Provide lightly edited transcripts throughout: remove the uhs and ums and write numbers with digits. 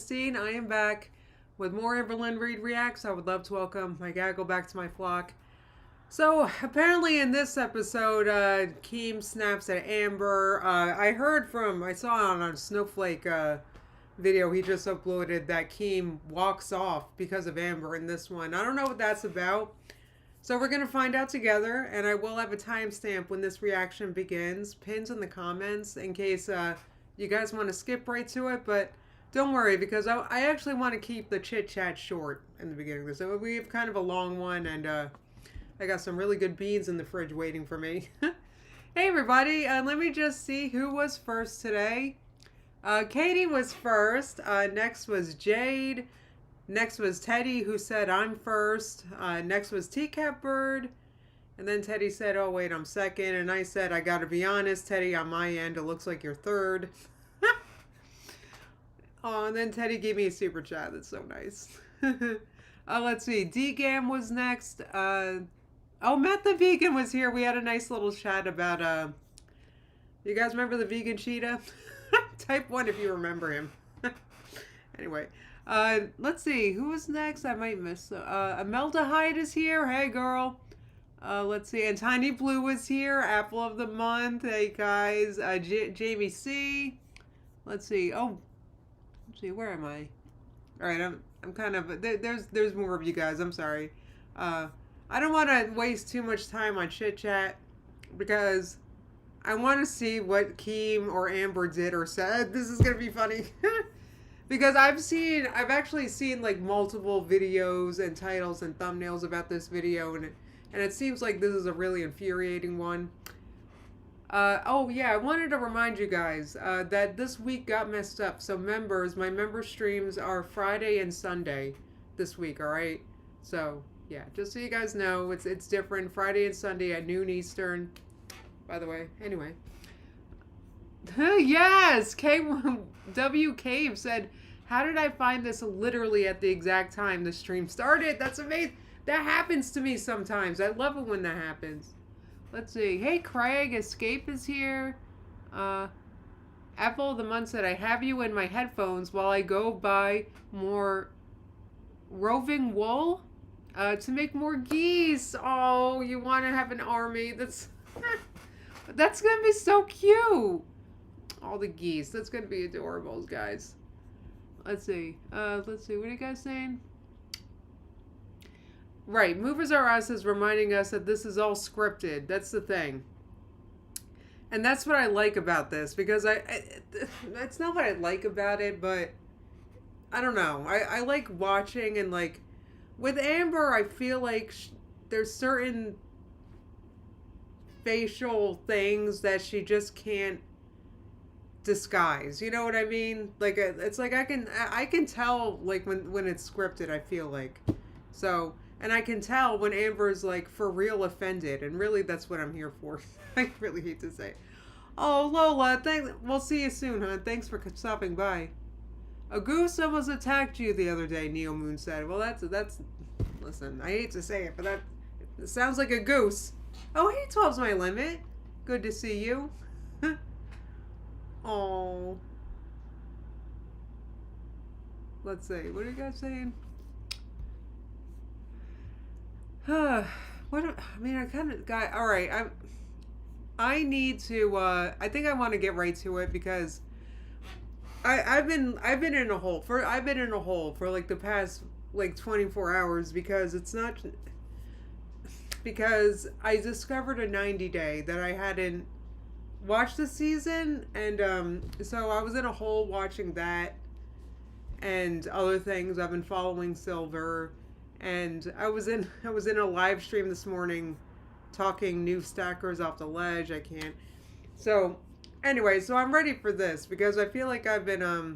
Christine. I am back with more Amberlynn Reed Reacts. I would love to welcome my gaggle back to my flock. So, apparently in this episode, Keem snaps at Amber. I saw on a Snowflake video he just uploaded that Keem walks off because of Amber in this one. I don't know what that's about. So we're going to find out together, and I will have a timestamp when this reaction begins, pinned in the comments, in case you guys want to skip right to it, but don't worry, because I actually want to keep the chit-chat short in the beginning of this. So we have kind of a long one, and I got some really good beans in the fridge waiting for me. Hey everybody, let me just see who was first today. Katie was first, next was Jade. Next was Teddy, who said, I'm first. Next was Teacup Bird. And then Teddy said, oh, wait, I'm second. And I said, I got to be honest, Teddy, on my end, it looks like you're third. Oh, and then Teddy gave me a super chat. That's so nice. Let's see. D-Gam was next. Oh, Matt the Vegan was here. We had a nice little chat about, you guys remember the vegan cheetah? Type 1 if you remember him. Anyway. Let's see, who was next? I might miss. Imelda Hyde is here. Hey, girl. Let's see, and Tiny Blue is here. Apple of the Month. Hey, guys. Jamie C. Let's see. Oh, let's see. Where am I? All right, I'm kind of. There's more of you guys. I'm sorry. I don't want to waste too much time on chit chat because I want to see what Keem or Amber did or said. This is gonna be funny. Because I've actually seen like multiple videos and titles and thumbnails about this video, and it seems like this is a really infuriating one. Oh yeah, I wanted to remind you guys that this week got messed up. So members, my member streams are Friday and Sunday this week. All right, so yeah, just so you guys know, it's different. Friday and Sunday at noon Eastern. By the way, anyway. Yes, KW Cave said, how did I find this literally at the exact time the stream started? That's amazing. That happens to me sometimes. I love it when that happens. Let's see. Hey, Craig, Escape is here. Apple of the Month said, I have you in my headphones while I go buy more roving wool to make more geese. Oh, you want to have an army? That's going to be so cute. All the geese. That's going to be adorable, guys. Let's see. What are you guys saying? Right. Movers R Us is reminding us that this is all scripted. That's the thing. And that's what I like about this. Because that's not what I like about it, but I don't know. I like watching and like... With Amber, I feel like there's certain facial things that she just can't disguise, you know what I mean? Like it's like I can tell like when it's scripted, I feel like. So, and I can tell when Amber's like for real offended, and really that's what I'm here for. I really hate to say. Oh, Lola, we'll see you soon, huh? Thanks for stopping by. A goose almost attacked you the other day, Neo Moon said. Well, that's listen, I hate to say it, but it sounds like a goose. Oh, hey, 12's my limit. Good to see you. Oh. Let's see. What are you guys saying? I mean, I kind of got... All right. I need to... I think I want to get right to it because I've been in a hole for like the past like 24 hours because it's not... Because I discovered a 90-day that I hadn't watched the season, and so I was in a hole watching that and other things. I've been following Silver, and I was in a live stream this morning talking new stackers off the ledge. I can't. So anyway, so I'm ready for this because I feel like I've been I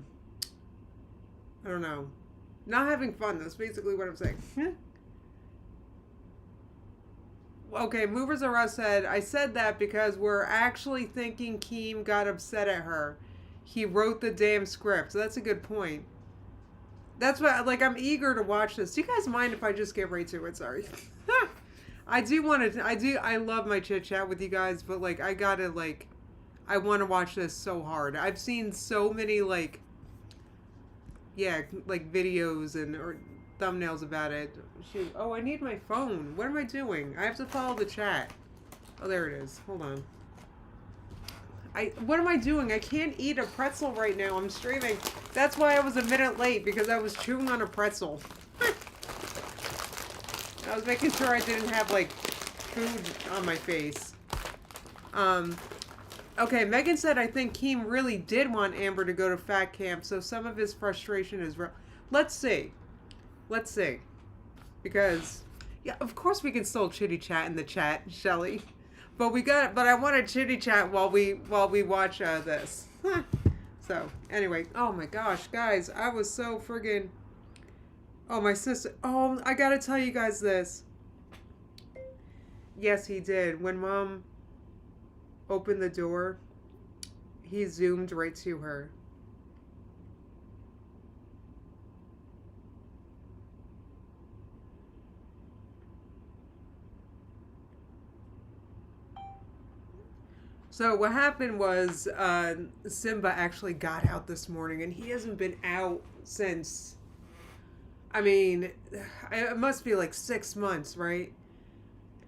don't know, not having fun. That's basically what I'm saying. Okay, Movers R Us said, I said that because we're actually thinking Keem got upset at her. He wrote the damn script. So that's a good point. That's what, like, I'm eager to watch this. Do you guys mind if I just get right to it? Sorry. I love my chit chat with you guys, but, like, I gotta, like, I want to watch this so hard. I've seen so many, like, yeah, like videos and or thumbnails about it. Shoot. Oh, I need my phone. What am I doing? I have to follow the chat. Oh, there it is. Hold on. What am I doing? I can't eat a pretzel right now. I'm streaming. That's why I was a minute late, because I was chewing on a pretzel. I was making sure I didn't have like food on my face. Okay, Megan said I think Keem really did want Amber to go to fat camp, so some of his frustration is real. Let's see. Let's see. Because yeah, of course we can still chitty chat in the chat, Shelly. But I want to chitty chat while we watch this. So, anyway, oh my gosh, guys, I was so friggin' oh, my sister. Oh, I gotta tell you guys this. Yes, he did. When Mom opened the door, he zoomed right to her. So what happened was Simba actually got out this morning, and he hasn't been out since, I mean, it must be like 6 months, right?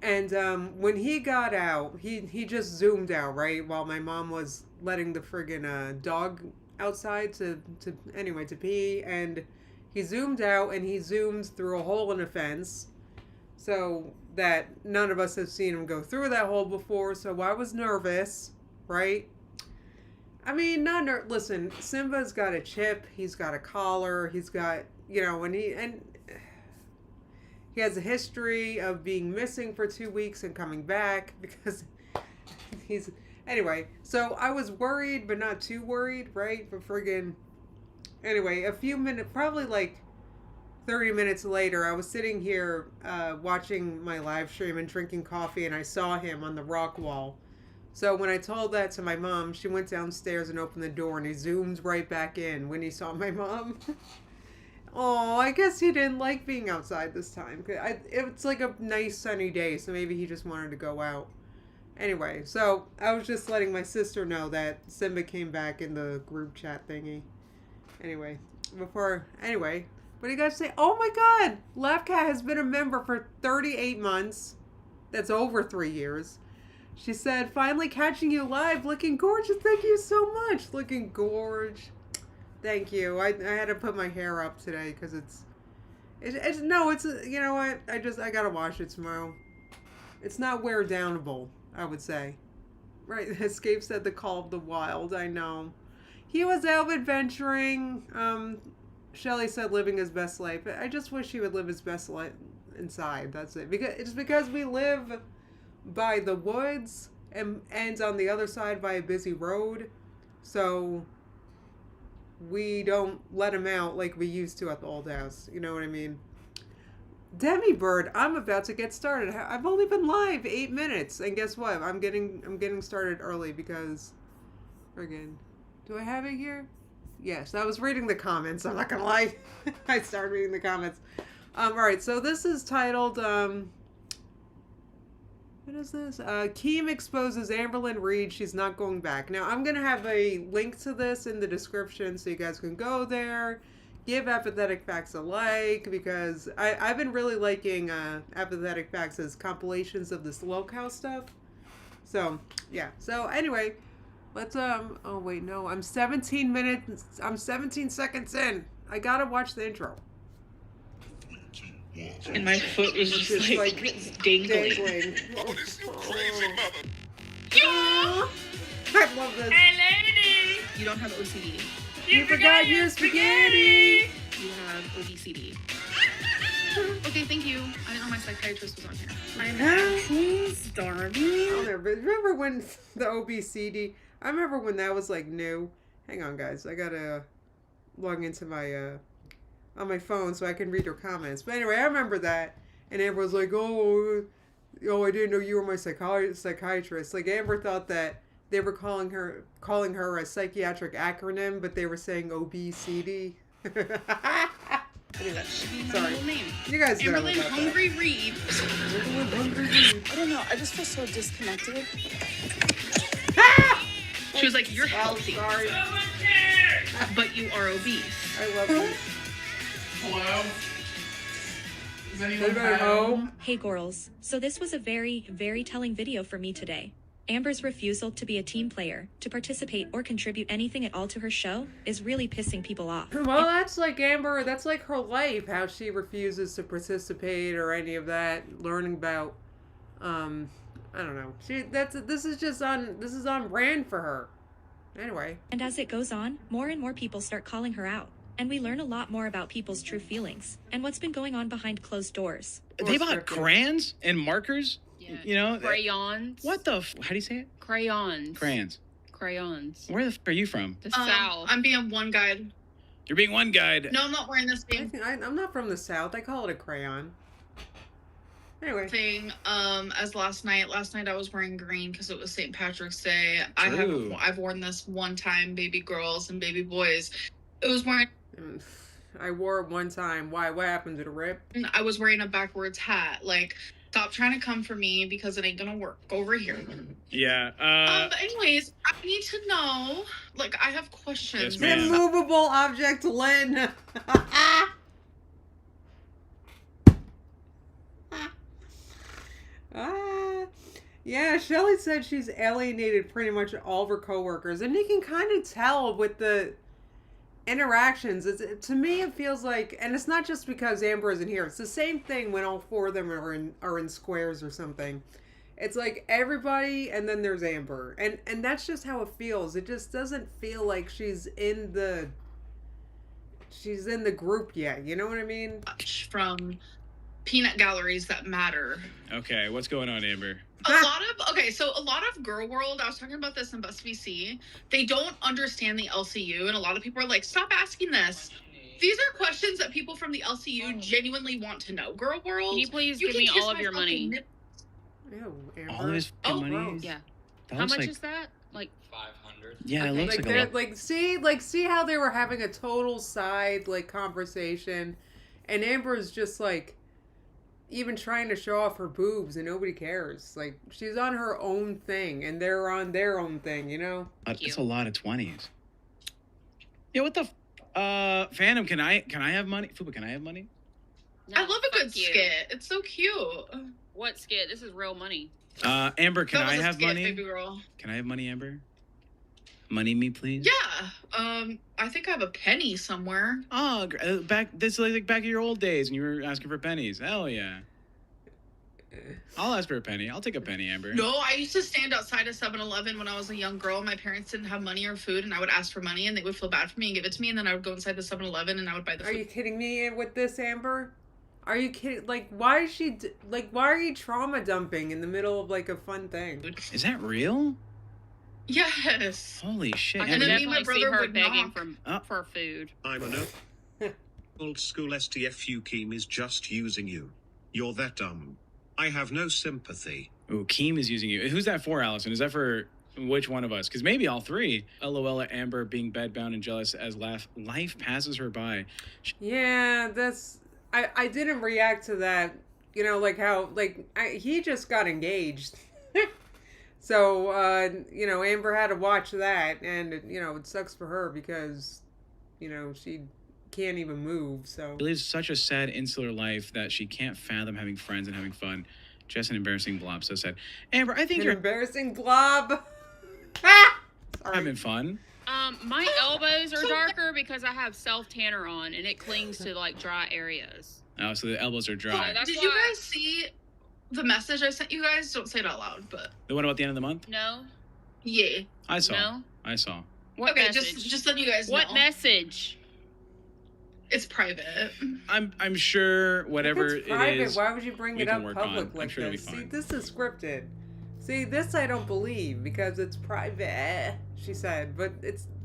And when he got out, he just zoomed out, right? While my mom was letting the friggin' dog outside to pee. And he zoomed out, and he zoomed through a hole in a fence. So that none of us have seen him go through that hole before. So I was nervous, right? I mean, listen, Simba's got a chip. He's got a collar. He's got, you know, and he has a history of being missing for 2 weeks and coming back because anyway, so I was worried, but not too worried, right? But friggin', anyway, a few minutes, probably like 30 minutes later, I was sitting here watching my live stream and drinking coffee, and I saw him on the rock wall. So when I told that to my mom, she went downstairs and opened the door, and he zoomed right back in when he saw my mom. Oh, I guess he didn't like being outside this time. It's like a nice sunny day, so maybe he just wanted to go out. Anyway, so I was just letting my sister know that Simba came back in the group chat thingy. Anyway, what do you guys say? Oh my god! Laughcat has been a member for 38 months. That's over 3 years. She said, finally catching you live, looking gorgeous. Thank you so much. Looking gorge. Thank you. I had to put my hair up today because it's you know what? I gotta wash it tomorrow. It's not wear downable, I would say. Right, Escape said the call of the wild. I know. He was out adventuring. Shelly said living his best life. I just wish he would live his best life inside. That's it. Because we live by the woods and on the other side by a busy road. So we don't let him out like we used to at the old house. You know what I mean? Demi Bird, I'm about to get started. I've only been live 8 minutes, and guess what? I'm getting started early because, friggin', do I have it here? Yes, I was reading the comments. I'm not gonna lie. I started reading the comments. All right. So this is titled. What is this? Keem exposes Amberlynn Reed. She's not going back. Now, I'm going to have a link to this in the description so you guys can go there. Give Apathetic Facts a like because I've been really liking Apathetic Facts' compilations of this locale stuff. So, yeah. So, anyway, let's, oh, wait, no. I'm 17 seconds in. I got to watch the intro. And my foot was just like dangling. Oh, this is crazy mother. Yeah! I love this. Hey, lady! You don't have OCD. You forgot your spaghetti! You have OBCD. Okay, thank you. I didn't know my psychiatrist was on here. I'm actually starving. Remember when the OBCD? I remember when that was like new. Hang on, guys. I gotta log into my on my phone so I can read your comments. But anyway, I remember that, and Amber was like, "Oh, I didn't know you were my psychiatrist." Like Amber thought that they were calling her a psychiatric acronym, but they were saying OBCD. Anyway, sorry. You guys know Amberlynn Hungry that. Reed. I don't know. I just feel so disconnected. She was like, "You're healthy." Sorry. but you are obese. I love it. Hello? Is anyone Anybody home? home? Hey girls, so this was a very, very telling video for me today. Amber's refusal to be a team player, to participate or contribute anything at all to her show, is really pissing people off. Well, that's like Amber, that's like her life, how she refuses to participate or any of that, learning about, I don't know. This is on brand for her. Anyway. And as it goes on, more and more people start calling her out. And we learn a lot more about people's true feelings and what's been going on behind closed doors. They bought crayons and markers? Yeah. You know? Crayons. What the how do you say it? Crayons. Crayons. Crayons. Where the are you from? The South. I'm being one guide. You're being one guide. No, I'm not wearing this thing. I'm not from the South. I call it a crayon. Anyway. As last night I was wearing green because it was St. Patrick's Day. True. I've worn this one time, baby girls and baby boys. It was wearing. I wore it one time. Why? What happened? Did it rip? I was wearing a backwards hat. Like, stop trying to come for me because it ain't gonna work. Go over here. Yeah. But anyways, I need to know. Like, I have questions. Yes, ma'am. Immovable object, Lynn. Yeah, Shelly said she's alienated pretty much all of her coworkers, and you can kind of tell with the interactions. To me, it feels like, and it's not just because Amber isn't here. It's the same thing when all four of them are in squares or something. It's like everybody, and then there's Amber, and that's just how it feels. It just doesn't feel like she's in the group yet. You know what I mean? From peanut galleries that matter. Okay, what's going on, Amber? A lot of girl world, I was talking about this in Bus VC, they don't understand the LCU, and a lot of people are like, stop asking this. These are questions that people from the LCU genuinely want to know. Girl world, Can you please give me all of your money? Ew, Amber. All of his fucking money? gross. Yeah. That How looks much like, is that? Like 500. Yeah, it Okay. looks Like like a they're lot. see how they were having a total side conversation, and Amber's just even trying to show off her boobs, and nobody cares. Like, she's on her own thing, and they're on their own thing, you know? That's a lot of 20s. Yeah, what the Phantom, can I have money? Fupa, can I have money? No, I love a good fuck you. skit. It's so cute. What skit? This is real money. Amber, can That was I a have skit, money? baby girl. Can I have money, Amber? Money me, please? Yeah. I think I have a penny somewhere. Oh, back in your old days, and you were asking for pennies. Hell yeah. I'll ask for a penny. I'll take a penny, Amber. No, I used to stand outside of 7-Eleven when I was a young girl. My parents didn't have money or food, and I would ask for money, and they would feel bad for me and give it to me, and then I would go inside the 7-Eleven and I would buy the food. Are you kidding me with this, Amber? Are you kidding? Like, why is she, why are you trauma dumping in the middle of, a fun thing? Is that real? Yes. Holy shit. I And can then me and my definitely see brother her would begging knock. for food. I'm a no. Old school STFU Keem is just using you. You're that dumb. I have no sympathy. Ooh, Keem is using you. Who's that for, Allison? Is that for which one of us? Because maybe all three. LOL at Amber being bedbound and jealous as life passes her by. Yeah, I didn't react to that. You know, how, he just got engaged. So, Amber had to watch that, and, it sucks for her because, she can't even move, so. She lives such a sad, insular life that she can't fathom having friends and having fun. Just an embarrassing blob, so sad. Amber, I think An you're embarrassing blob. Ah! Sorry. having fun. My elbows are darker because I have self-tanner on, and it clings to, dry areas. Oh, so the elbows are dry. that's Did you why- guys see the message I sent you guys? Don't say it out loud, but The one about the end of the month? No? yeah. I saw. No? I saw. What Okay, message? just letting you guys know. What message? It's private. I'm sure whatever If it's private, it is. why would you bring we it can up work public on. I'm like sure it'll be this? See, fine. this is scripted. See, this I don't believe because it's private, she said. But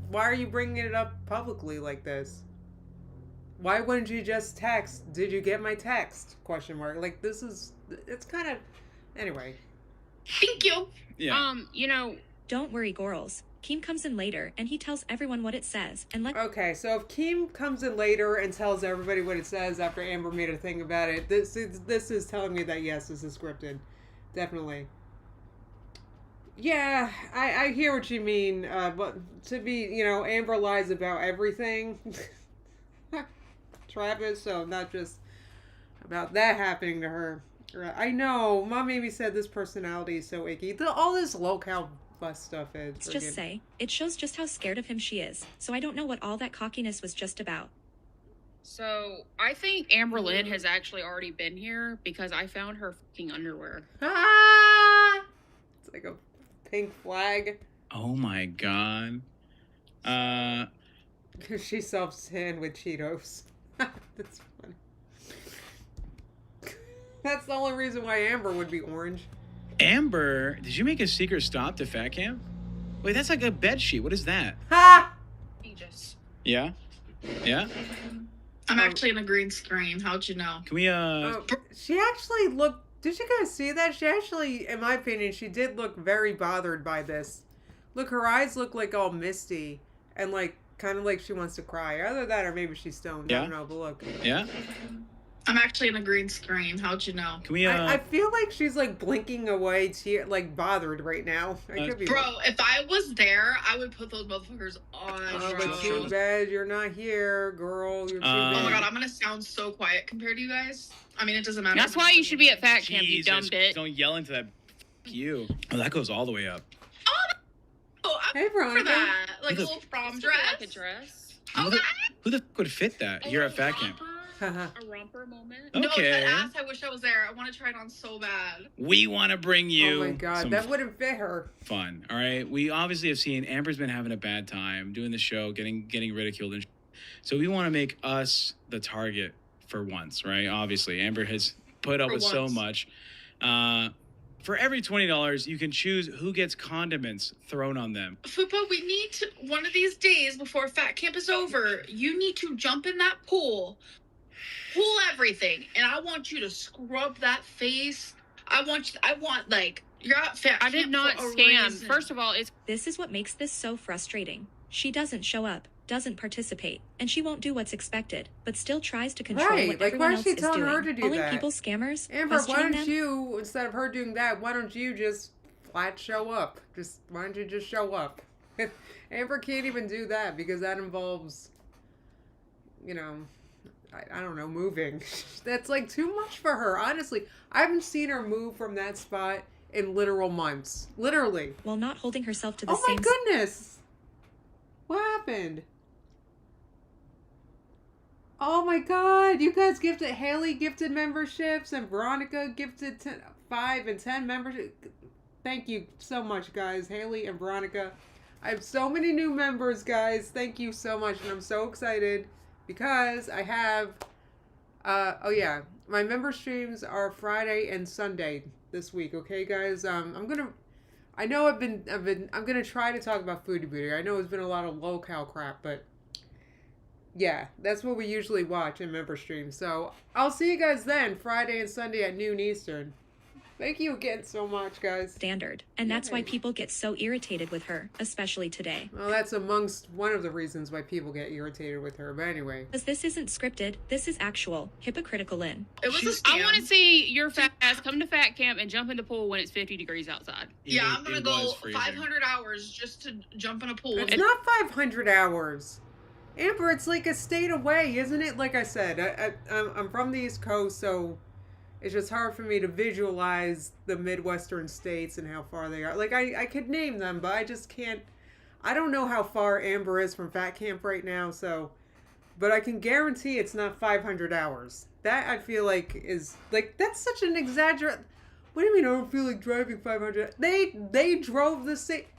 why are you bringing it up publicly like this? Why wouldn't you just text, did you get my text? Question mark. It's kind of, anyway. Thank you. Yeah. Don't worry, girls. Keem comes in later, and he tells everyone what it says, and Okay, so if Keem comes in later and tells everybody what it says after Amber made a thing about it, this is telling me that yes, this is scripted. Definitely. Yeah, I hear what you mean. But to be, Amber lies about everything. Travis, so not just about that happening to her. I know. Mom made me said this personality is so icky. All this locale bus stuff is. Let's just say, it shows just how scared of him she is, so I don't know what all that cockiness was just about. So I think Amber Lynn has actually already been here because I found her fucking underwear. Ah! It's like a pink flag. Oh my god. She self-tan with Cheetos. That's funny. That's the only reason why Amber would be orange. Amber, did you make a secret stop to Fat Camp? Wait, that's like a bed sheet. What is that? Ha! Aegis. Yeah? Yeah? I'm actually in a green screen. How'd you know? Can we, She actually looked... Did you guys see that? She actually, in my opinion, she did look very bothered by this. Look, her eyes look like all misty. And like, kind of like she wants to cry. Either that or maybe she's stoned. Yeah? I don't know, but look. Yeah? I'm actually in a green screen. How'd you know? Can we, I feel like she's like blinking away, like bothered right now. I could be Bro, if I was there, I would put those motherfuckers on. Oh, bro. but too bad you're not here, girl. You're too Oh my bad. god, I'm gonna sound so quiet compared to you guys. I mean, it doesn't matter. That's why you should be at Fat Camp, you dumb Jesus, bitch. don't yell into that. F you. Oh, that goes all the way up. Oh, I'm Hey, for Veronica. that. Like a Who the- little prom Like dress. a dress. Okay. Who the f would fit that here at Fat Camp? A romper moment. Oh. No, Okay. that ass, I wish I was there. I want to try it on so bad. We want to bring you Oh my god, some that wouldn't fit her. fun. All right, we obviously have seen Amber's been having a bad time doing the show, getting ridiculed, and so we want to make us the target for once, right? Obviously, Amber has put up For with so once. much. For every $20, you can choose who gets condiments thrown on them. Fupa, we need to, one of these days before Fat Camp is over, you need to jump in that pool, pull everything, and I want you to scrub that face. I want, like, you're at Fat I Camp did not for a scam. reason. First of all, it's This is what makes this so frustrating. She doesn't show up, doesn't participate, and she won't do what's expected, but still tries to control Right, what like, everyone why is else she is telling doing. her to do Calling that? people scammers, Amber, why questioning don't them. you, instead of her doing that, why don't you just flat show up? Why don't you just show up? Amber can't even do that because that involves, I don't know, moving. That's like too much for her, honestly. I haven't seen her move from that spot in literal months. Literally. While not holding herself to the Oh my same goodness! What happened? Oh my god! You guys gifted Haley gifted memberships and Veronica gifted 5 and 10 memberships. Thank you so much, guys. Haley and Veronica. I have so many new members, guys. Thank you so much, and I'm so excited because I have. Oh yeah, my member streams are Friday and Sunday this week. Okay, guys. I'm gonna try to talk about Foodie Booty. I know it's been a lot of low-cal crap, but yeah, that's what we usually watch in member streams. So I'll see you guys then, Friday and Sunday at noon Eastern. Thank you again so much, guys. standard, and that's why Yay. people get so irritated with her, especially today. Well, that's amongst one of the reasons why people get irritated with her. But anyway. Because this isn't scripted, this is actual, hypocritical in. It was a scam. I want to see your fat ass come to Fat Camp and jump in the pool when it's 50 degrees outside. Yeah, I'm It gonna go was freezing. 500 hours just to jump in a pool. It's not 500 hours. Amber, it's like a state away, isn't it? Like I said, I'm from the East Coast, so it's just hard for me to visualize the Midwestern states and how far they are. Like, I could name them, but I just can't. I don't know how far Amber is from Fat Camp right now, so. But I can guarantee it's not 500 hours. That, I feel like, is. Like, that's such an exaggerate. What do you mean I don't feel like driving 500? They drove the state.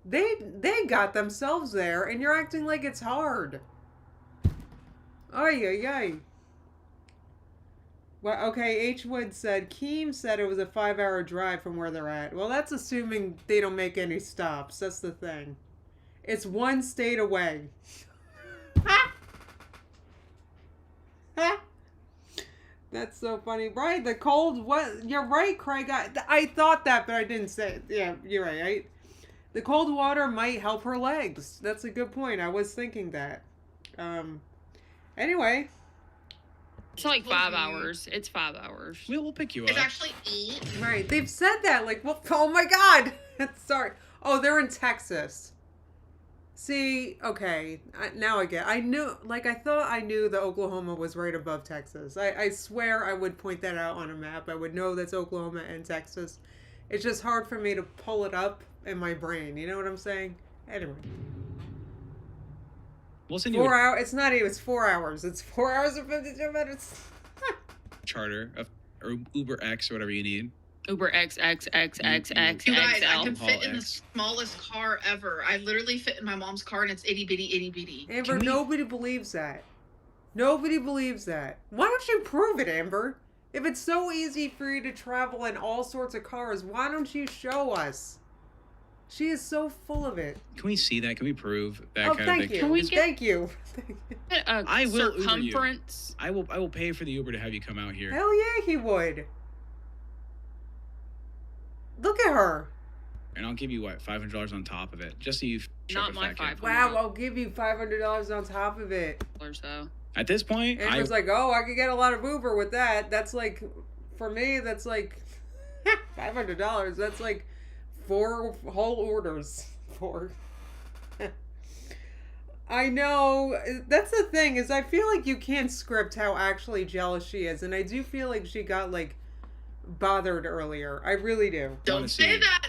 They got themselves there, and you're acting like it's hard. Ay, ay, ay. Well, okay, H. Wood said, Keem said it was a 5-hour drive from where they're at. Well, that's assuming they don't make any stops. That's the thing. It's one state away. That's so funny. Right, the cold, what? You're right, Craig. I thought that, but I didn't say it. Yeah, you're right. The cold water might help her legs. That's a good point. I was thinking that. Anyway. It's like 5 hours. It's 5 hours. We'll pick you up. It's actually 8. Right. They've said that. Like, well, oh my God. Sorry. Oh, they're in Texas. See, okay, now I get. I knew, like, I thought I knew that Oklahoma was right above Texas. I swear I would point that out on a map. I would know that's Oklahoma and Texas. It's just hard for me to pull it up in my brain. You know what I'm saying? Anyway. We'll send you 4 a hours. It's not even. It's 4 hours. It's 4 hours and 52 minutes. charter or Uber X or whatever you need. Uber XXXXXXL. You guys, I can Paul fit in the X. smallest car ever. I literally fit in my mom's car, and it's itty bitty. Amber, nobody believes that. Nobody believes that. Why don't you prove it, Amber? If it's so easy for you to travel in all sorts of cars, why don't you show us? She is so full of it. Can we see that? Can we prove that Oh, kind thank of thing? you. Can we get- Thank you. I will Uber you. circumference. I will pay for the Uber to have you come out here. Hell yeah, he would. Look at her. And I'll give you what, $500 on top of it, just so you Not my fact. Wow, I'll give you $500 on top of it. So. At this point, Amber's like, oh, I could get a lot of Uber with that. That's like, for me, that's like $500. That's like 4 whole orders for. I know. That's the thing, is I feel like you can't script how actually jealous she is. And I do feel like she got, like, bothered earlier. I really do. Don't say that.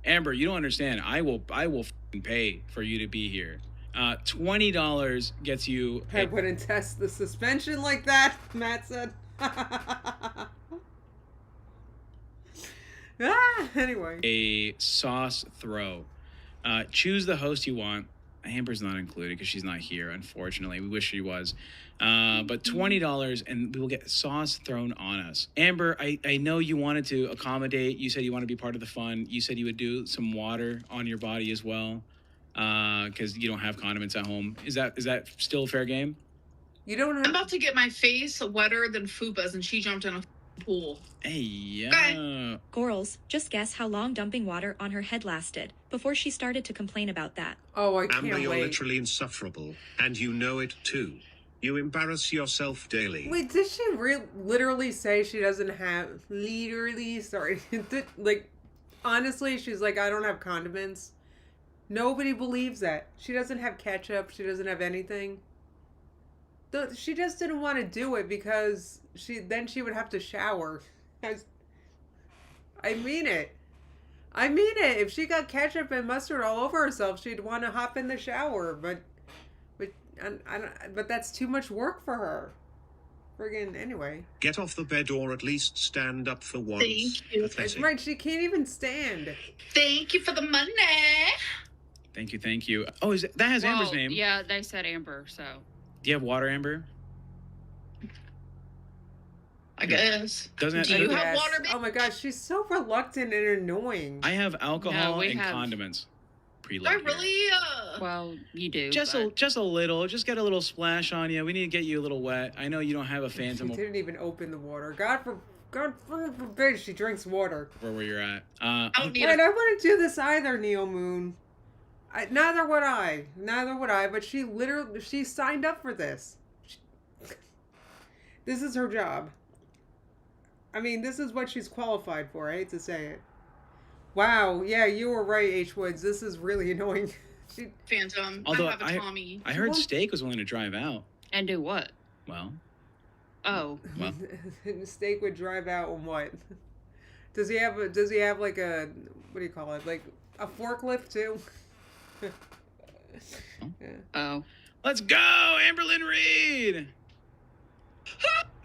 Amber, you don't understand. I will f***ing pay for you to be here. $20 gets you. I wouldn't test the suspension like that, Matt said. Anyway. A sauce throw. Choose the host you want. Amber's not included because she's not here, unfortunately. We wish she was. But $20 and we will get sauce thrown on us. Amber, I know you wanted to accommodate. You said you want to be part of the fun. You said you would do some water on your body as well because you don't have condiments at home. Is that still fair game? You don't have... I'm about to get my face wetter than Fuba's, and she jumped in a pool. Hey, yeah. Okay. Girls, just guess how long dumping water on her head lasted before she started to complain about that. Oh, I can't Amber, you're wait. literally insufferable, and you know it too. You embarrass yourself daily. Wait, did she literally say she doesn't have... Literally, sorry. Like, honestly, she's like, I don't have condiments. Nobody believes that. She doesn't have ketchup. She doesn't have anything. She just didn't want to do it because then she would have to shower. I mean it. I mean it. If she got ketchup and mustard all over herself, she'd want to hop in the shower. But that's too much work for her. Friggin' anyway. Get off the bed or at least stand up for once. Thank you. That's Pathetic. right. She can't even stand. Thank you for the money. Thank you. Oh, that has Amber's name. Yeah, they said Amber, so. Do you have water, Amber? I guess. Doesn't it? Do you have Yes. water, babe? Oh my gosh, she's so reluctant and annoying. I have alcohol No, we and have- condiments. I Pre-loaded here. really, Well, you do. Just but- a little. Just get a little splash on you. We need to get you a little wet. I know you don't have a She phantom didn't even open the water. God forbid she drinks water. for where you're at. I don't need Wait, a I wouldn't do this either, Neo Moon. Neither would I. But she signed up for this. This is her job. I mean, this is what she's qualified for. I hate to say it. Wow. Yeah, you were right, H. Woods. This is really annoying. Phantom. Although I have a Tommy. I heard Steak was willing to drive out. And do what? Well, Oh. Well. Steak would drive out on what? Does he have like a, what do you call it? Like a forklift too? Yeah. Oh. let's go, Amberlyn Reed.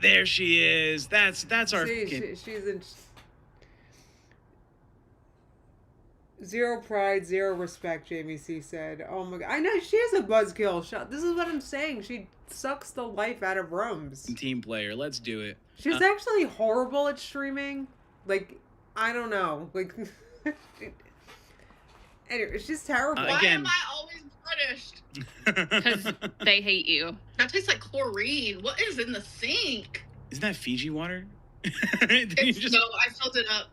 There she is. That's our. See, she's in zero pride, zero respect. Jamie C said, "Oh my god, I know she is a buzzkill." This is what I'm saying. She sucks the life out of rooms. team player. Let's do it. She's actually horrible at streaming. Like, I don't know. Like, anyway, she's terrible. Why Again. am I always punished? Because they hate you. That tastes like chlorine. What is in the sink? Isn't that Fiji water? Did you just... No, I filled it up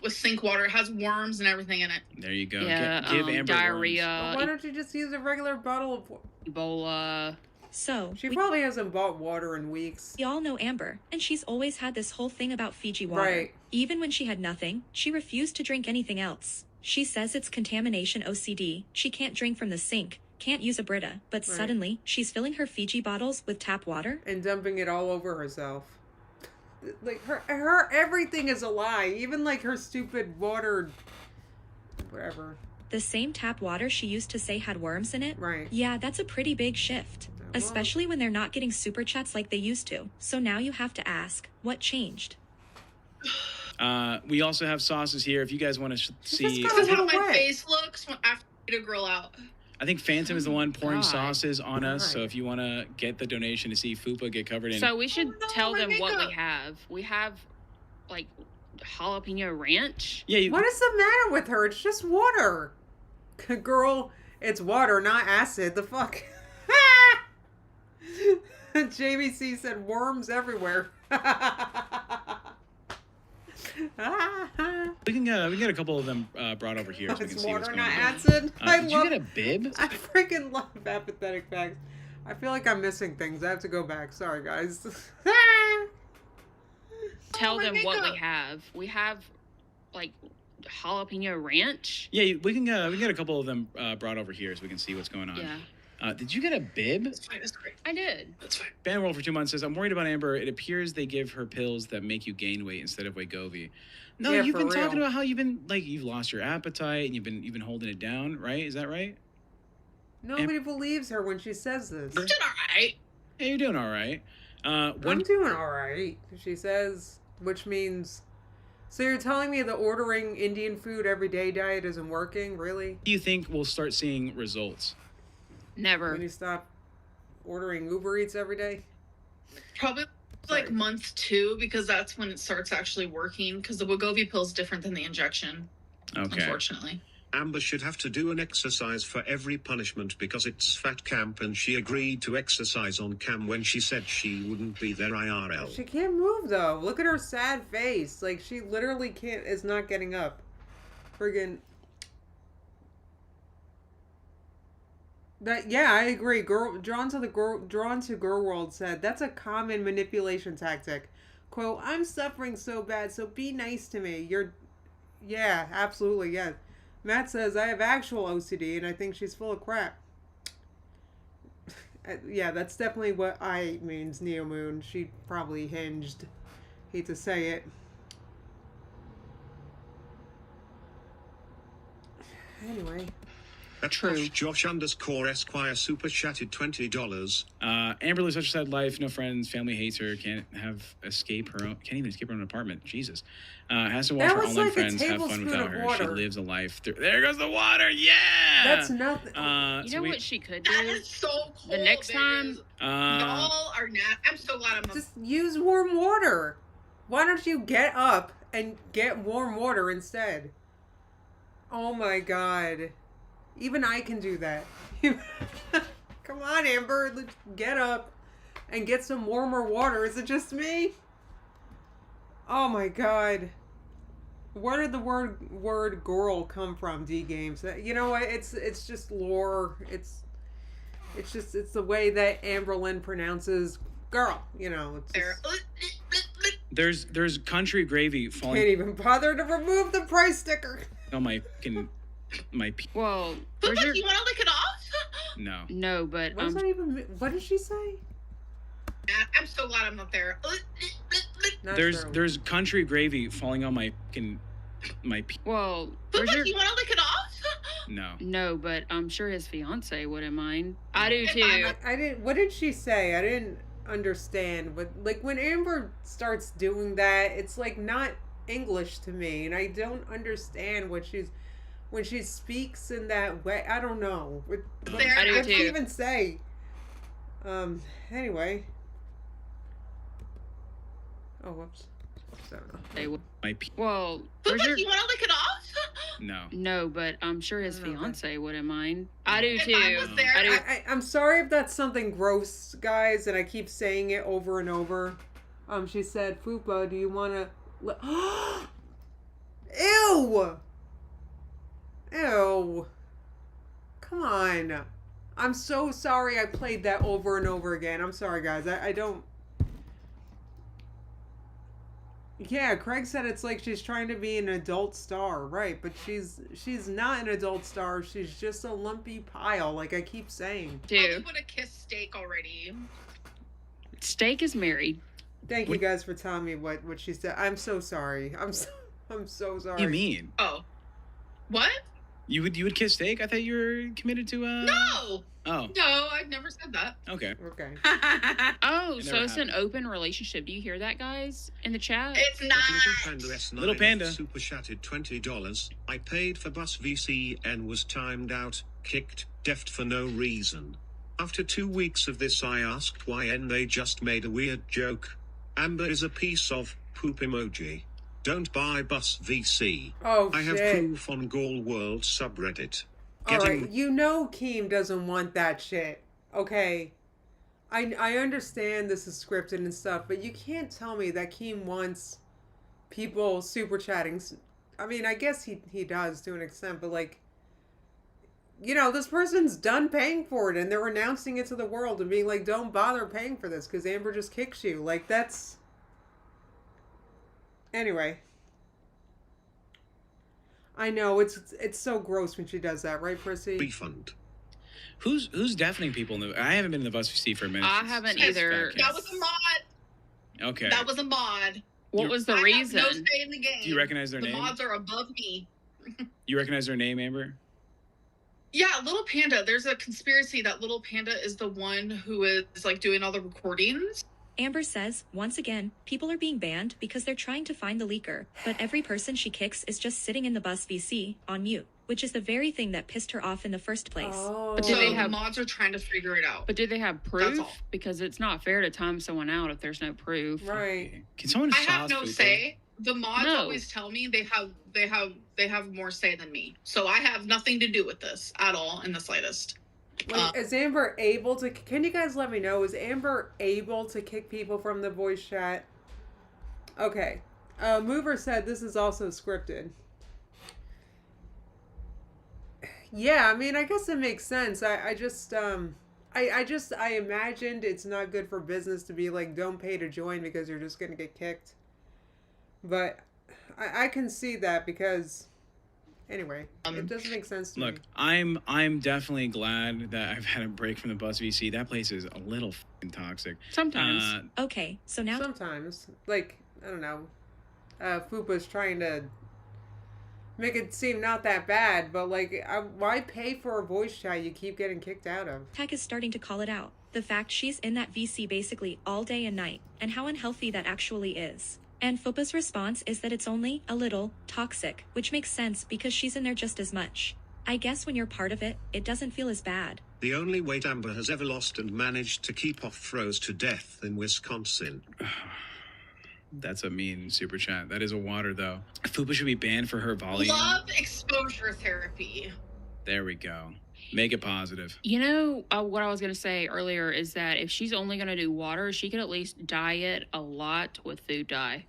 with sink water. It has worms and everything in it. There you go. Yeah, Give Amber diarrhea, Why don't you just use a regular bottle of water? Ebola. So, She probably hasn't bought water in weeks. we all know Amber, and she's always had this whole thing about Fiji water. Right. Even when she had nothing, she refused to drink anything else. She says it's contamination OCD, she can't drink from the sink, can't use a Brita, but Right. suddenly, she's filling her Fiji bottles with tap water. And dumping it all over herself. Like, her everything is a lie. Even, like, her stupid water... Whatever. The same tap water she used to say had worms in it? Right. Yeah, that's a pretty big shift. Well- Especially when they're not getting super chats like they used to. So now you have to ask, what changed? We also have sauces here. If you guys want to see, got This is a how little my wet. face looks when after I eat a grill out. I think Phantom is the one pouring God. sauces on us. God. So if you want to get the donation to see Fupa get covered in, So we should Oh, no, tell my them what makeup. we have. We have like jalapeno ranch. yeah, you, What is the matter with her? It's just water. Girl, it's water, not acid. The fuck? Jamie C said worms everywhere. we can get a couple of them brought over here so we can It's see what's water, going not on. acid. Did you get a bib? I freaking love apathetic facts. I feel like I'm missing things. I have to go back. Sorry, guys. Tell my them what we makeup. have. We have like jalapeno ranch. Yeah, we can get a couple of them brought over here so we can see what's going on. Yeah, Did you get a bib? That's fine. That's great. I did. That's fine. Banroll for 2 months says, I'm worried about Amber. It appears they give her pills that make you gain weight instead of Wegovy. No, Yeah, you've for been talking real. about how you've lost your appetite and you've been holding it down, right? Is that right? Nobody believes her when she says this. I'm doing all right. Yeah, you're doing all right. I'm doing all right, she says, which means... So you're telling me the ordering Indian food every day diet isn't working? Really? do you think we'll start seeing results? Never. When you stop ordering Uber Eats every day? Probably Sorry. like month 2 because that's when it starts actually working. Because the Wegovy pill is different than the injection. Okay. Unfortunately. Amber should have to do an exercise for every punishment because it's fat camp and she agreed to exercise on cam when she said she wouldn't be there IRL. She can't move though. Look at her sad face. Like she literally is not getting up. Friggin' that yeah, I agree. Drawn to Girl World said that's a common manipulation tactic. Quote, I'm suffering so bad, so be nice to me. Yeah, absolutely, yeah. Matt says, I have actual OCD and I think she's full of crap. Yeah, that's definitely what I means, Neo Moon. She probably hinged. Hate to say it. Anyway. That's True. Josh _ Esquire super chatted $20. Amber lives such a sad life. No friends. Family hates her. Can't even escape her own apartment. Jesus. Has to watch That her was online like a friends have fun tablespoon without of her. She water. lives a life. There goes the water. Yeah. That's nothing. You know what she could That do? is so cool. The next time, Y'all are not. I'm so glad I'm. Just use warm water. Why don't you get up and get warm water instead? Oh my god. Even I can do that. Come on, Amber. Let's get up and get some warmer water. Is it just me? Oh my god. Where did the word girl come from, D Games? You know what? It's just lore. It's the way that Amberlyn pronounces girl. You know, it's just, there's country gravy can't falling even bother to remove the price sticker. on my well, But where's like, your... you want to lick it off? no. No, but What's that even? What did she say? I'm so glad I'm not there. Not There's true. there's country gravy falling on my well, But where's like, your... you want to lick it off? no. No, but I'm sure his fiance wouldn't mind. I do too. I didn't. What did she say? I didn't understand. But like when Amber starts doing that, it's like not English to me, and I don't understand what when she speaks in that way. I don't know. What I do can't too. even say. Anyway. Oh, whoops. Sorry. They would. My Well, But where's like, your... you want to lick it off? no. No, but I'm sure his I don't know, fiance wouldn't mind. I do If too. I was there, I do. I'm sorry if that's something gross, guys, and I keep saying it over and over. She said, Fupa, do you want to... Ew! Ew. Come on. I'm so sorry I played that over and over again. I'm sorry, guys. I don't... Yeah, Craig said it's like she's trying to be an adult star, right? But she's not an adult star. She's just a lumpy pile, like I keep saying. Probably Dude, would have kissed Steak already. Steak is married. Thank you guys for telling me what she said. I'm so sorry. I'm so sorry. What do you mean? Oh. What? You would kiss Steak? I thought you were committed to No! Oh. No, I've never said that. Okay. Okay. Oh, It so never it's an open relationship. Do you hear that, guys, in the chat? It's Little not. Panda S9 Little Panda. super chatted $20. I paid for bus VCN was timed out, kicked, deft for no reason. After 2 weeks of this I asked why and they just made a weird joke. Amber is a piece of poop emoji. Don't buy bus VC. Oh, I have shit. proof on Gall World subreddit. Alright, you know Keem doesn't want that shit. Okay. I understand this is scripted and stuff, but you can't tell me that Keem wants people super chatting. I mean, I guess he does to an extent, but like, you know, this person's done paying for it and they're announcing it to the world and being like, don't bother paying for this because Amber just kicks you. Like, that's... Anyway. I know, it's so gross when she does that, right, Prissy? Refund. Who's deafening people in the? I haven't been in the bus seat for a minute. I since- haven't since either. Fat That Cat. was a mod. Okay. That was a mod. What was the I reason? have no say in the game. Do you recognize their the name? mods are above me. You recognize their name, Amber? Yeah, Little Panda. There's a conspiracy that Little Panda is the one who is like doing all the recordings. Amber says, once again, people are being banned because they're trying to find the leaker, but every person she kicks is just sitting in the bus VC on mute, which is the very thing that pissed her off in the first place. Oh. But So do they have- mods are trying to figure it out. But do they have That's proof? all. Because it's not fair to time someone out if there's no proof. Right. Can someone I sauce have no people? say. The mods No. always tell me they have more say than me. So I have nothing to do with this at all in the slightest. Like, is Amber able to... Can you guys let me know? Is Amber able to kick people from the voice chat? Okay. Mover said this is also scripted. Yeah, I mean, I guess it makes sense. I imagined it's not good for business to be like, don't pay to join because you're just going to get kicked. But I can see that because... Anyway, it doesn't make sense to Look, me. I'm definitely glad that I've had a break from the bus VC. That place is a little f***ing toxic. Sometimes. Okay, so now Sometimes, like, I don't know, Fupa's trying to make it seem not that bad, but like, why pay for a voice chat you keep getting kicked out of? Tech is starting to call it out. The fact she's in that VC basically all day and night, and how unhealthy that actually is. And Fupa's response is that it's only a little toxic, which makes sense because she's in there just as much. I guess when you're part of it, it doesn't feel as bad. The only weight Amber has ever lost and managed to keep off throws to death in Wisconsin. That's a mean super chat. That is a water though. Fupa should be banned for her volume. Love exposure therapy. There we go. Make it positive. You know, what I was going to say earlier is that if she's only going to do water, she could at least dye it a lot with food dye.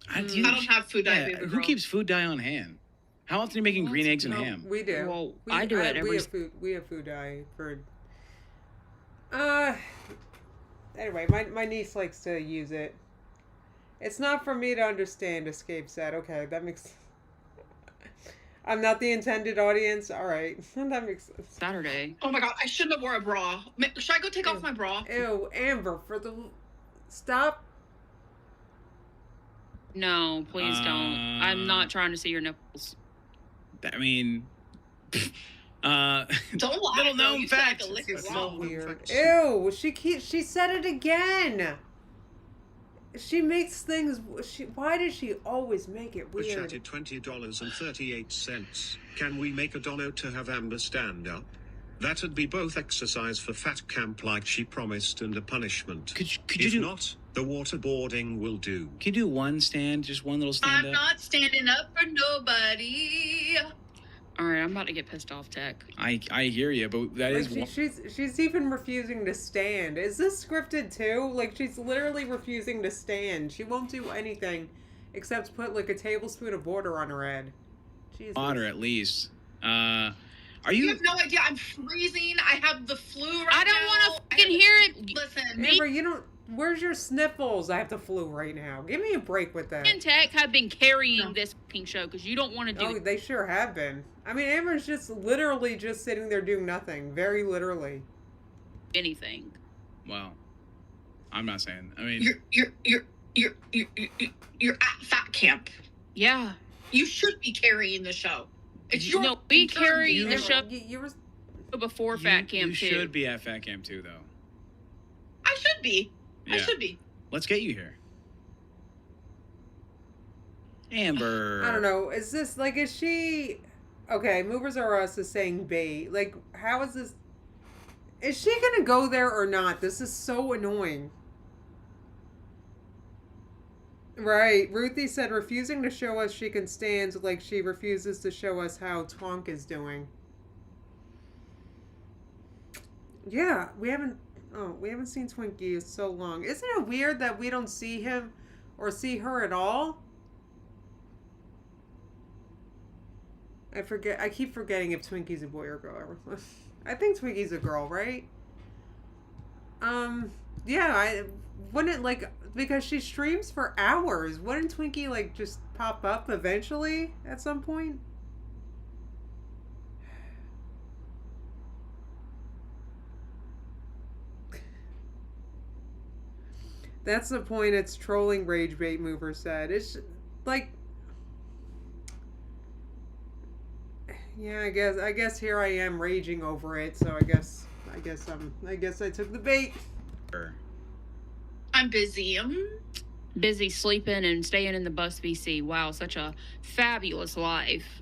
I don't have food dye, baby Who girl. keeps food dye on hand? How often are you making Well, green eggs and No, ham? we do. Well, We, I do it we every... have food dye for... Anyway, my niece likes to use it. It's not for me to understand, Escape said. Okay, that makes... I'm not the intended audience. All right. That makes sense. Saturday. Oh my god, I shouldn't have wore a bra. Should I go take off my bra? Ew, Amber, for the... Stop. No, please don't. I'm not trying to see your nipples. I mean, Don't lie. Little though. known You feel like fact. a lick That's is not wrong. Weird. facts. Ew, she said it again. She makes things... why does she always make it We weird? chatted $20.38. Can we make a dono to have Amber stand up? That'd be both exercise for fat camp like she promised and a punishment. could If you do? not, the waterboarding will do. Can you do one stand? Just one little stand I'm up. not standing up for nobody. All right, I'm about to get pissed off, Tech. I hear you, but that is Like she's even refusing to stand. Is this scripted too? Like she's literally refusing to stand. She won't do anything except put like a tablespoon of water on her head. Jesus. water at least. Are You you? have no idea. I'm freezing. I have the flu right now. I don't want to fucking hear it. Listen, Amber, you don't. where's your sniffles? I have the flu right now. Give me a break with that. And Tech have been carrying this fucking show because you don't want to do Oh, they sure have been. I mean, Amber's just literally just sitting there doing nothing. Very literally. anything. Well, I'm not saying. I mean, You're at fat camp. Yeah. You should be carrying the show. It's your No, we turn. carry the show You were... before Fat Camp you too. should be at Fat Camp too, though. I should be. I Yeah. should be. Let's get you here. Amber. I don't know. Is this like, is she... Okay, Movers Are Us is saying bait. Like, how is this... Is she gonna go there or not? This is so annoying. Right. Ruthie said refusing to show us she can stand like she refuses to show us how Twonk is doing. Yeah, we haven't seen Twinkie in so long. Isn't it weird that we don't see him or see her at all? I keep forgetting if Twinkie's a boy or girl. I think Twinkie's a girl, right? Yeah, I wouldn't like, because she streams for hours. Wouldn't Twinkie like just pop up eventually at some point? That's the point. It's trolling, rage bait mover said. It's like, yeah, I guess here I am raging over it. So I guess I took the bait. I'm busy. Busy sleeping and staying in the bus VC. Wow, such a fabulous life.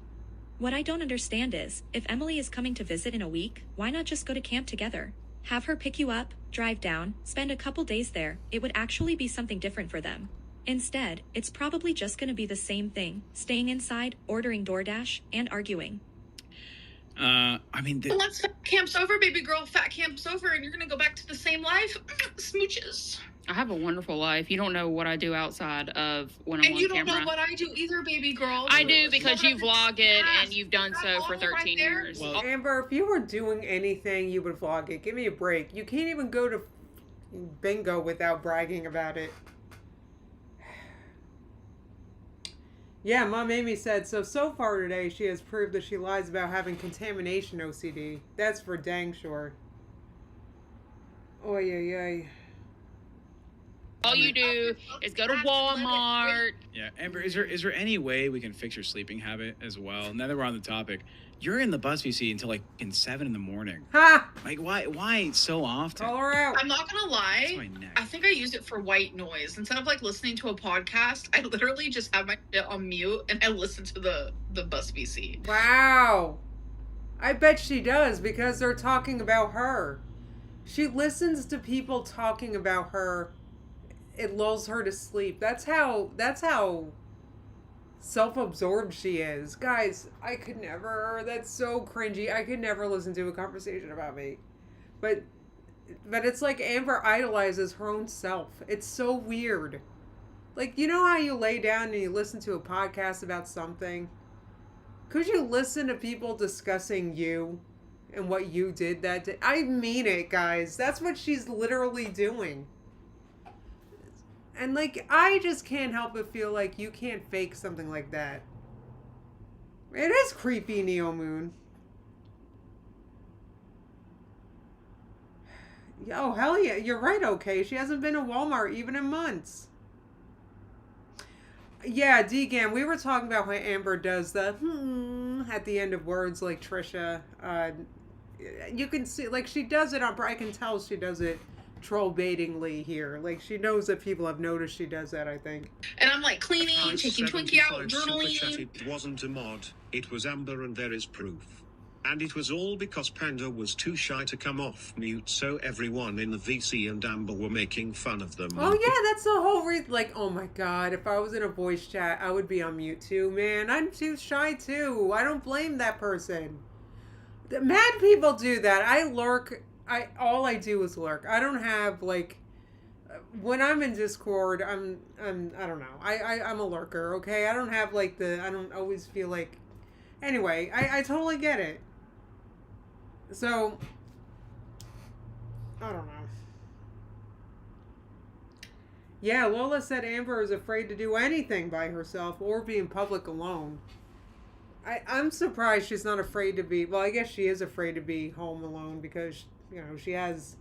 What I don't understand is, if Emily is coming to visit in a week, why not just go to camp together? Have her pick you up, drive down, spend a couple days there. It would actually be something different for them. Instead, it's probably just going to be the same thing, staying inside, ordering DoorDash, and arguing. I mean, Once fat camp's over, baby girl, fat camp's over, and you're gonna go back to the same life. Smooches. I have a wonderful life. You don't know what I do outside of when I'm And on you don't camera. know what I do either, baby girl. I do because you vlog it Yes. and you've done so for 13 years. Well, Amber, if you were doing anything, you would vlog it. Give me a break. You can't even go to bingo without bragging about it. Yeah, Mom Amy said, so far today she has proved that she lies about having contamination OCD. That's for dang sure. Oy, oy, oy. All you do is go to Walmart. yeah, Amber, is there any way we can fix your sleeping habit as well? Now that we're on the topic, you're in the bus VC until like 7 in the morning. Ha! Like, why so often? Call her out. I'm not gonna That's lie. my neck. I think I use it for white noise. Instead of like listening to a podcast, I literally just have my shit on mute and I listen to the bus VC. Wow. I bet she does because they're talking about her. She listens to people talking about her. It lulls her to sleep. That's how self-absorbed she is. Guys, I could never. That's so cringy. I could never listen to a conversation about me. But it's like Amber idolizes her own self. It's so weird. Like, you know how you lay down and you listen to a podcast about something? Could you listen to people discussing you and what you did that day? I mean it, guys. That's what she's literally doing. And, like, I just can't help but feel like you can't fake something like that. It is creepy, Neo Moon. Oh, hell yeah. You're right, okay. She hasn't been to Walmart even in months. Yeah, DGAM, we were talking about how Amber does the at the end of words like Trisha. You can see, like, she does it on, I can tell she does it troll baitingly here. Like, she knows that people have noticed she does that, I think. And I'm like cleaning, Price taking Twinkie out, 75 super chat. journaling. It wasn't a mod, it was Amber and there is proof. And it was all because Panda was too shy to come off mute, so everyone in the VC and Amber were making fun of them. Oh yeah, that's the whole reason. Like, oh my god, if I was in a voice chat, I would be on mute too, man. I'm too shy too. I don't blame that person. The mad people do that. I lurk. All I do is lurk. I don't have like, when I'm in Discord, I don't know. I'm a lurker. Okay, I don't have like I don't always feel like. Anyway, I totally get it. So, I don't know. Yeah, Lola said Amber is afraid to do anything by herself or be in public alone. I'm surprised she's not afraid to be. Well, I guess she is afraid to be home alone because she has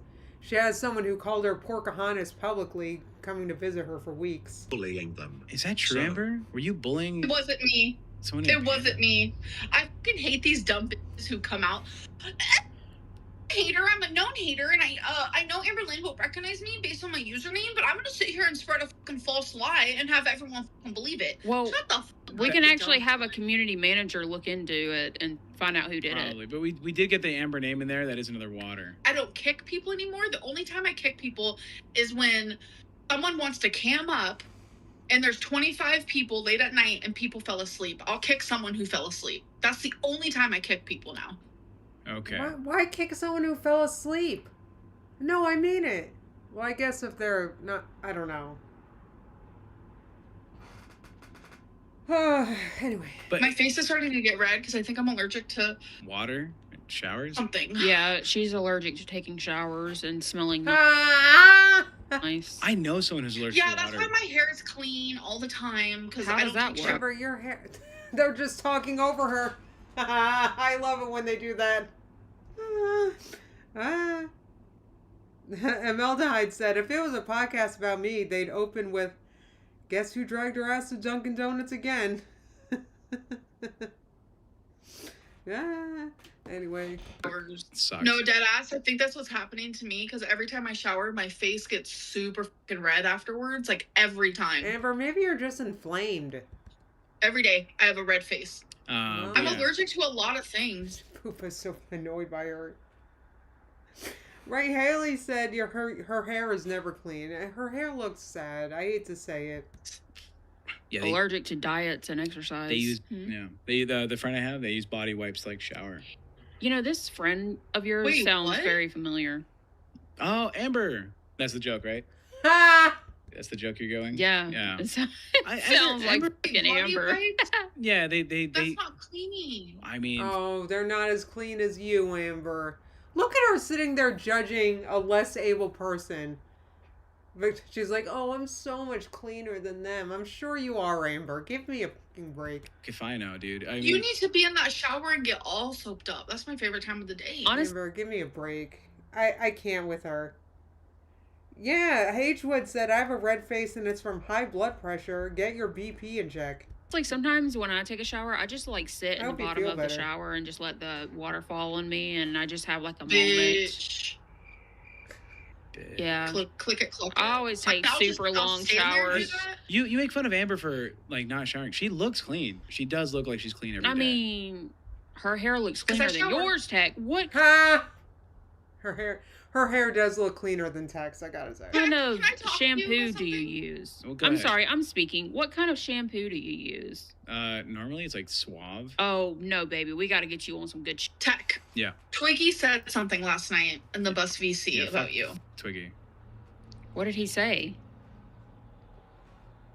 someone who called her Pocahontas publicly coming to visit her for weeks. Bullying them. Is that true, So- Amber? Were you bullying It wasn't me. someone? It wasn't me. I fucking hate these dumb bitches who come out. Hater, I'm a known hater, and I know Amber Lynn will recognize me based on my username, but I'm gonna sit here and spread a fucking false lie and have everyone fucking believe it. Well, Shut the fuck we up, can you actually dumb have a cunt. community manager look into it and find out who did it. Probably, but we did get the Amber name in there. That is another water. I don't kick people anymore. The only time I kick people is when someone wants to cam up and there's 25 people late at night and people fell asleep. I'll kick someone who fell asleep. That's the only time I kick people now. Okay. Why kick someone who fell asleep? No, I mean it. Well, I guess if they're not, I don't know. Anyway. But My face is starting to get red because I think I'm allergic to water, showers. something. Yeah, she's allergic to taking showers and smelling Ah! nice. I know someone who's allergic Yeah, to that's water. why my hair is clean all the time because How I does don't that take work? Amber, your hair. They're just talking over her. I love it when they do that. Imeldehyde said, if it was a podcast about me, they'd open with, guess who dragged her ass to Dunkin' Donuts again? Anyway. Sucks. No, dead ass. I think that's what's happening to me because every time I shower, my face gets super fucking red afterwards. Like every time. Amber, maybe you're just inflamed. Every day, I have a red face. I'm Yeah. allergic to a lot of things. Poopa's so annoyed by her. Right, Haley said her hair is never clean. Her hair looks sad. I hate to say it. Yeah, Allergic to diets and exercise. they use Hmm. the friend I have. They use body wipes like shower. You know, this friend of yours Wait, sounds what? very familiar. Oh, Amber. That's the joke, right? Ha! That's the joke you're going. Yeah. Yeah. It I- sounds like Amber- fucking Body Amber. wipes? Yeah, they. That's not cleaning. I mean, Oh, they're not as clean as you, Amber. Look at her sitting there judging a less able person. But she's like, oh, I'm so much cleaner than them. I'm sure you are, Amber. Give me a fucking break. if I know, dude. I You mean, need to be in that shower and get all soaped up. That's my favorite time of the day. Honest- Amber, give me a break. I can't with her. Yeah, Hagewood said, I have a red face and it's from high blood pressure. Get your BP in check. It's like sometimes when I take a shower, I just like sit in the Hope you bottom feel of better. the shower and just let the water fall on me, and I just have like a moment. Bitch. Yeah. Click it, click it. I always take super long stand there and do showers. that. you make fun of Amber for like not showering. She looks clean. She does look like she's clean every day. I mean, her hair looks 'Cause I cleaner than shower. yours, Tech. What Ha! Her hair does look cleaner than Tex, I gotta say. kind of can I talk to you shampoo about do you something? use? Oh, go I'm ahead. sorry, I'm speaking. What kind of shampoo do you use? Normally it's like Suave. Oh, no, baby. We got to get you on some good Tech. Yeah. Twiggy said something last night in the bus VC Yeah, about fuck. you. Twiggy. What did he say?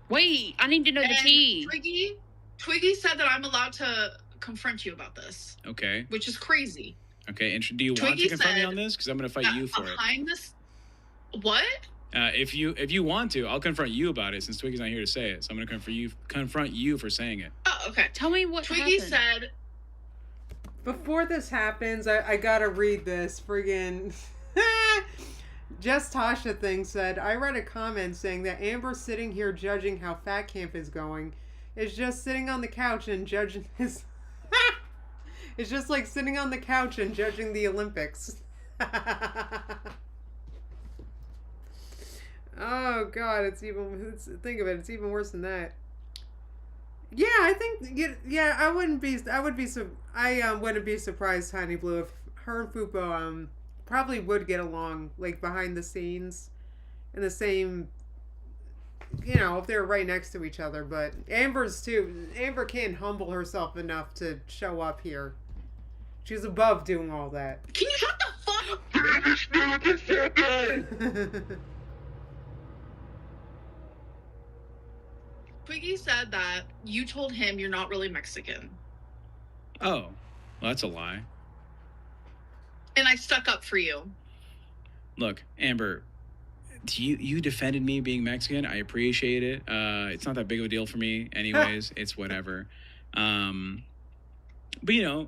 Wait, I need to know the And tea. Twiggy said that I'm allowed to confront you about this, Okay. which is crazy. Okay. And do you want Twiggy to confront me said on this? Because I'm gonna fight That you for it. behind this, what? If you want to, I'll confront you about it since Twiggy's not here to say it. So I'm gonna confront you for saying it. Oh, okay. Tell me what Twiggy happened. said, Before this happens, I gotta read this friggin' Just Tasha thing said, I read a comment saying that Amber sitting here judging how Fat Camp is going is just sitting on the couch and judging his... It's just like sitting on the couch and judging the Olympics. Oh God, think of it, it's even worse than that. Yeah, I think I wouldn't be surprised, Tiny Blue, if her and Fupo probably would get along like behind the scenes in the same, if they were right next to each other. But Amber can't humble herself enough to show up here. She's above doing all that. can you shut the fuck up? Twiggy said that you told him you're not really Mexican. Oh, well, that's a lie. And I stuck up for you. Look, Amber, you defended me being Mexican. I appreciate it. It's not that big of a deal for me, anyways. It's whatever. But all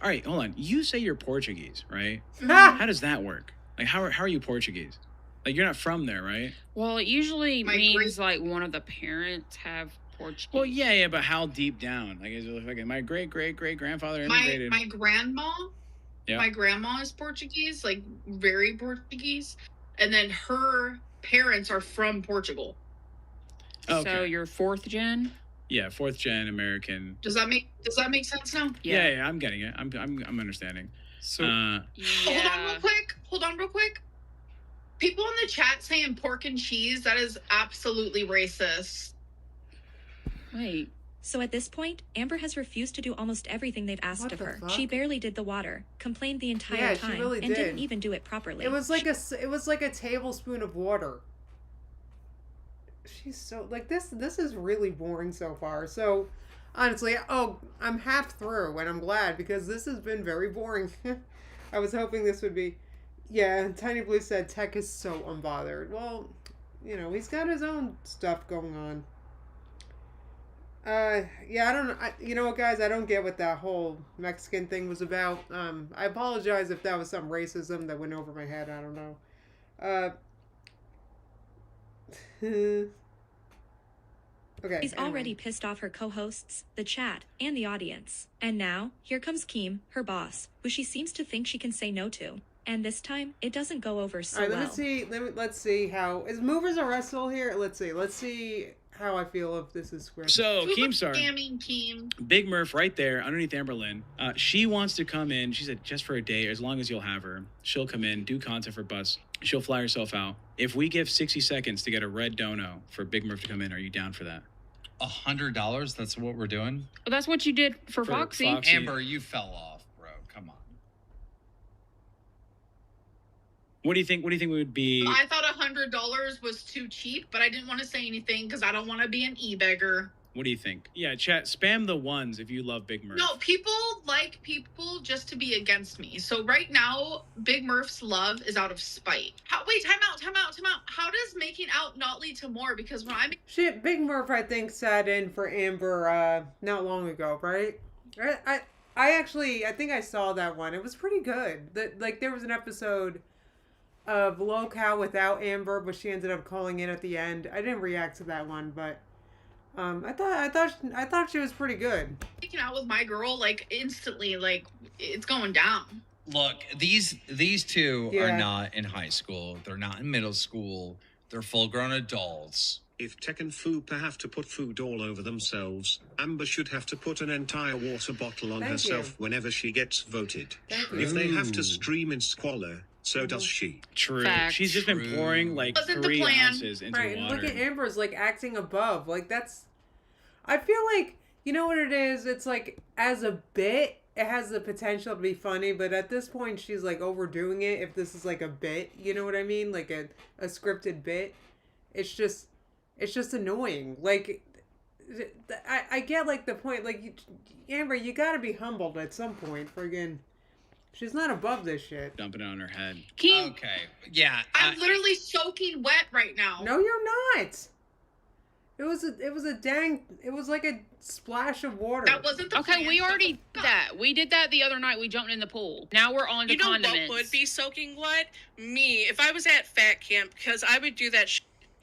right, hold on. You say you're Portuguese, right? How does that work? Like, how are you Portuguese? Like, you're not from there, right? Well, it usually My means like one of the parents have Portuguese. Well, yeah, but how deep down? Like, is it like my great grandfather immigrated? My grandma. Yeah. My grandma is Portuguese, like very Portuguese, and then her parents are from Portugal. Okay. So you're 4th gen. Yeah, 4th gen American. Does that make sense now? Yeah, I'm getting it. I'm understanding. So Hold on real quick. People in the chat saying pork and cheese, that is absolutely racist. Wait. So at this point, Amber has refused to do almost everything they've asked What of the her. fuck? She barely did the water, complained the entire Yeah, she time, really and did. didn't even do it properly. It was like a tablespoon of water. She's so like this is really boring so far. So honestly, I'm half through and I'm glad because this has been very boring. I was hoping this would be Tiny Blue said Tech is so unbothered. Well, he's got his own stuff going on. I don't know. You know what, guys? I don't get what that whole Mexican thing was about. I apologize if that was some racism that went over my head. I don't know. Okay. She's already pissed off her co-hosts, the chat, and the audience. And now, here comes Keem, her boss, who she seems to think she can say no to. And this time, it doesn't go over so All right, well. let's see how is Movers Arrest still here? Let's see how I feel if this is square. So Keemstar, Keem. Big Murph right there underneath Amberlynn. She wants to come in. She said just for a day, as long as you'll have her. She'll come in, do content for Bus. She'll fly herself out. If we give 60 seconds to get a red dono for Big Murph to come in, are you down for that? $100? That's what we're doing? Well, that's what you did for Foxy. Amber, you fell off, bro. Come on. What do you think we would be? I thought $100 was too cheap, but I didn't want to say anything because I don't want to be an e-beggar. What do you think? Yeah, chat, spam the ones if you love Big Murph. No, people like people just to be against me. So right now, Big Murph's love is out of spite. Wait, time out. How does making out not lead to more? Because when I'm Shit, Big Murph I think sat in for Amber not long ago, right? I think I saw that one. It was pretty good. There was an episode of Locale without Amber, but she ended up calling in at the end. I didn't react to that one, but I thought she was pretty good. making out with my girl, like instantly, like it's going down. Look, these two Yeah. are not in high school. They're not in middle school. They're full-grown adults. If Tech and Fupa have to put food all over themselves, Amber should have to put an entire water bottle on Thank herself you. whenever she gets voted. Thank you. If they have to stream in squalor, so does she. True. Facts. She's just been True. pouring like Wasn't the 3 plan. ounces into Right, and water. look at Amber's like acting above. Like that's, I feel like you know what it is. It's like as a bit, it has the potential to be funny, but at this point, she's like overdoing it. If this is like a bit, you know what I mean, like a scripted bit, it's just annoying. Like I get like the point. Like Amber, you gotta be humbled at some point. Friggin', she's not above this shit. Dumping it on her head. Keem. Okay. Yeah. I'm literally soaking wet right now. No, you're not. It was like a splash of water. That wasn't the Okay, plan. we already did that. We did that the other night. We jumped in the pool. Now we're on to You know condiments. what would be soaking wet? Me. If I was at fat camp, because I would do that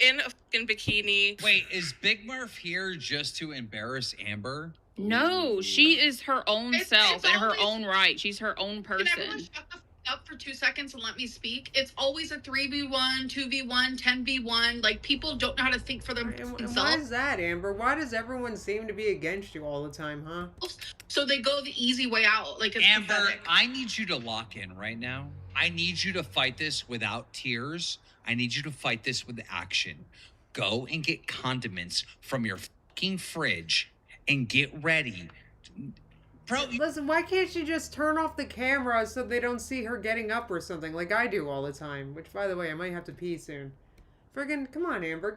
in a fucking bikini. Wait, is Big Murph here just to embarrass Amber? No, she is her own It's self in her always- own right. She's her own Can everyone person. shut the f- up for 2 seconds and let me speak? It's always a 3v1, 2v1, 10v1. Like, people don't know how to think for And why themselves. is that, Amber? Why does everyone seem to be against you all the time, huh? So they go the easy way out. Like, it's Amber, pathetic. I need you to lock in right now. I need you to fight this without tears. I need you to fight this with action. Go and get condiments from your fucking fridge and get ready. Bro, Listen, why can't you just turn off the camera so they don't see her getting up or something like I do all the time? Which, by the way, I might have to pee soon. Friggin', come on, Amber.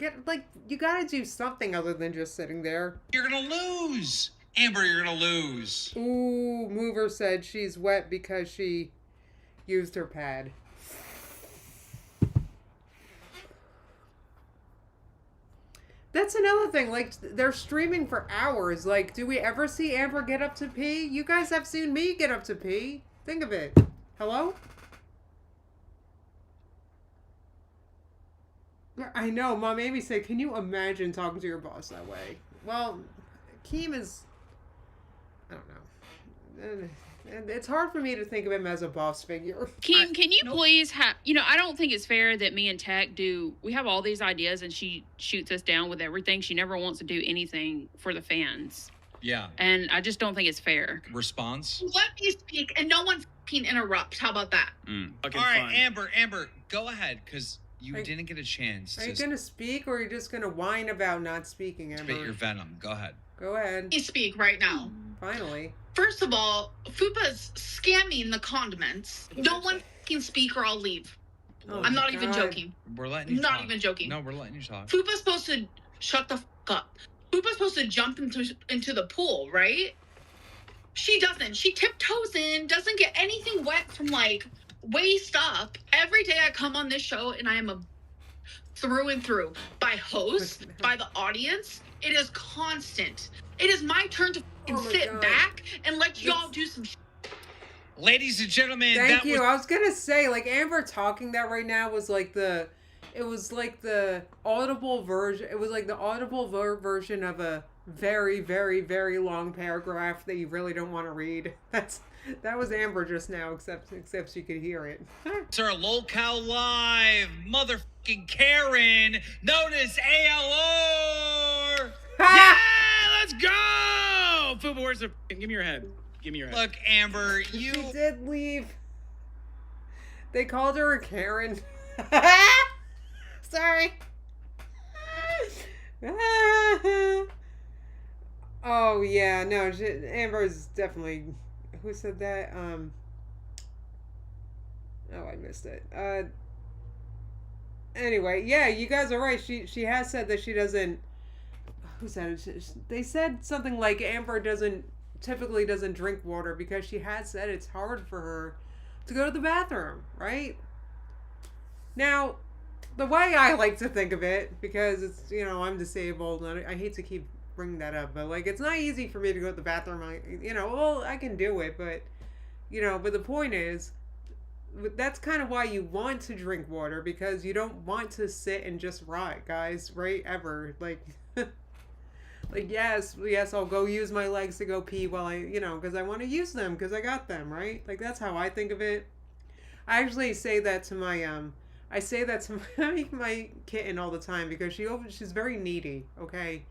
You gotta do something other than just sitting there. you're gonna lose. Amber, you're gonna lose. Ooh, Mover said she's wet because she used her pad. That's another thing. Like, they're streaming for hours. Like, do we ever see Amber get up to pee? You guys have seen me get up to pee. Think of it. Hello? I know. Mom Amy said, can you imagine talking to your boss that way? Well, Keem is... I don't know. It's hard for me to think of him as a boss figure. Keem, can you please have, I don't think it's fair that me and Tech we have all these ideas and she shoots us down with everything. She never wants to do anything for the fans. Yeah. And I just don't think it's fair. Response? Let me speak and no one fucking interrupt. How about that? All right, Amber, go ahead, because you didn't get a chance. Are you going to speak, or are you just going to whine about not speaking, Amber? Spit your venom. Go ahead. Go ahead. Let me speak right now. Finally. First of all, Fupa's scamming the condiments. No one fucking speak or I'll leave. Oh I'm not even joking. We're letting you Not talk. even joking. No, we're letting you talk. Fupa's supposed to shut the fuck up. Fupa's supposed to jump into the pool, right? She doesn't. She tiptoes in, doesn't get anything wet from like waist up. Every day I come on this show and I am a through and through by host, by the audience. It is constant. It is my turn to sit back and let y'all do some shit. Ladies and gentlemen, thank you. I was gonna say, like, Amber talking that right now was like the audible version. It was like the audible version of a very, very, very long paragraph that you really don't want to read. That was Amber just now, except she could hear it. Sir, Lolcow Live, motherfucking Karen, known as ALR. Yeah, let's go! Fuba, where's the... Give me your head. Give me your head. Look, Amber, She did leave. They called her a Karen. Sorry. Oh, yeah, no, Amber's definitely... Who said that? Oh, I missed it. Anyway, yeah, you guys are right. She has said that she doesn't... Who said it? They said something like Amber typically doesn't drink water because she has said it's hard for her to go to the bathroom, right? Now, the way I like to think of it, because it's, I'm disabled, and I hate to keep bringing that up, but like, it's not easy for me to go to the bathroom. I can do it, but but the point is, that's kind of why you want to drink water, because you don't want to sit and just rot, guys, right? Ever. Like, like, yes, I'll go use my legs to go pee while because I want to use them, because I got them, right? Like, that's how I think of it. I actually say that to my, my kitten all the time, because she's very needy, okay?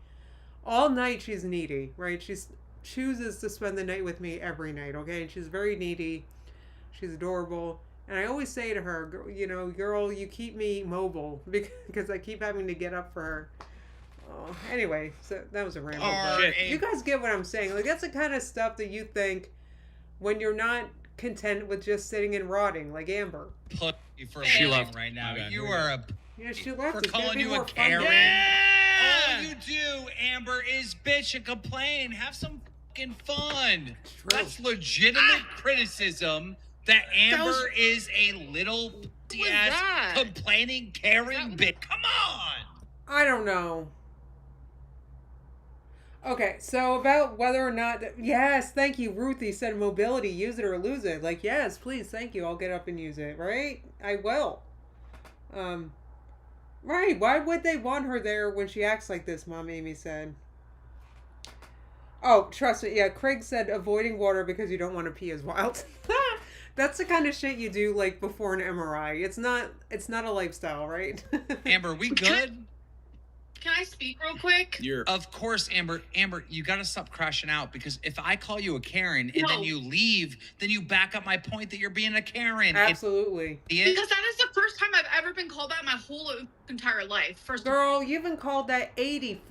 All night she's needy, right? She chooses to spend the night with me every night, okay? And she's very needy. She's adorable. And I always say to her, girl, you keep me mobile, because I keep having to get up for her. Oh, anyway, so that was a ramble. You guys get what I'm saying. Like, that's the kind of stuff that you think when you're not content with just sitting and rotting, like Amber. Put you for She a left. right now. Okay. You are a... Yeah, she left. For It's gonna calling be you a more fun Karen. now. All you do, Amber, is bitch and complain. Have some fucking fun. That's legitimate criticism that Amber is a little ass complaining Karen bitch. Come on. I don't know. Okay, so about whether or not... Yes, thank you. Ruthie said mobility, use it or lose it. Like, yes, please, thank you. I'll get up and use it, right? I will. Right, why would they want her there when she acts like this, Mom Amy said. Oh, trust me, yeah, Craig said avoiding water because you don't want to pee is wild. That's the kind of shit you do, like, before an MRI. It's not a lifestyle, right? Amber, we good? Can I speak real quick? Of course, Amber, you gotta stop crashing out, because if I call you a Karen and then you leave, then you back up my point that you're being a Karen. Absolutely. Because that is the first time I've ever been called that in my whole entire life. Girl, you've been called that 80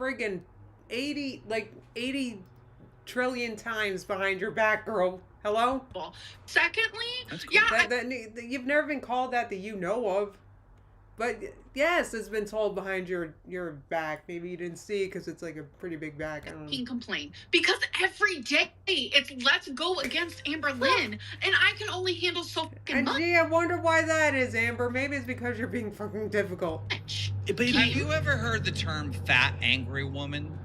trillion times behind your back, girl. Hello? Secondly, you've never been called that you know of. But yes, it's been told behind your back. Maybe you didn't see because it's like a pretty big back. I don't know. Complain because every day it's let's go against Amber Lynn, and I can only handle so fucking much. Gee, I wonder why that is, Amber. Maybe it's because you're being fucking difficult. But Have you ever heard the term "fat angry woman"?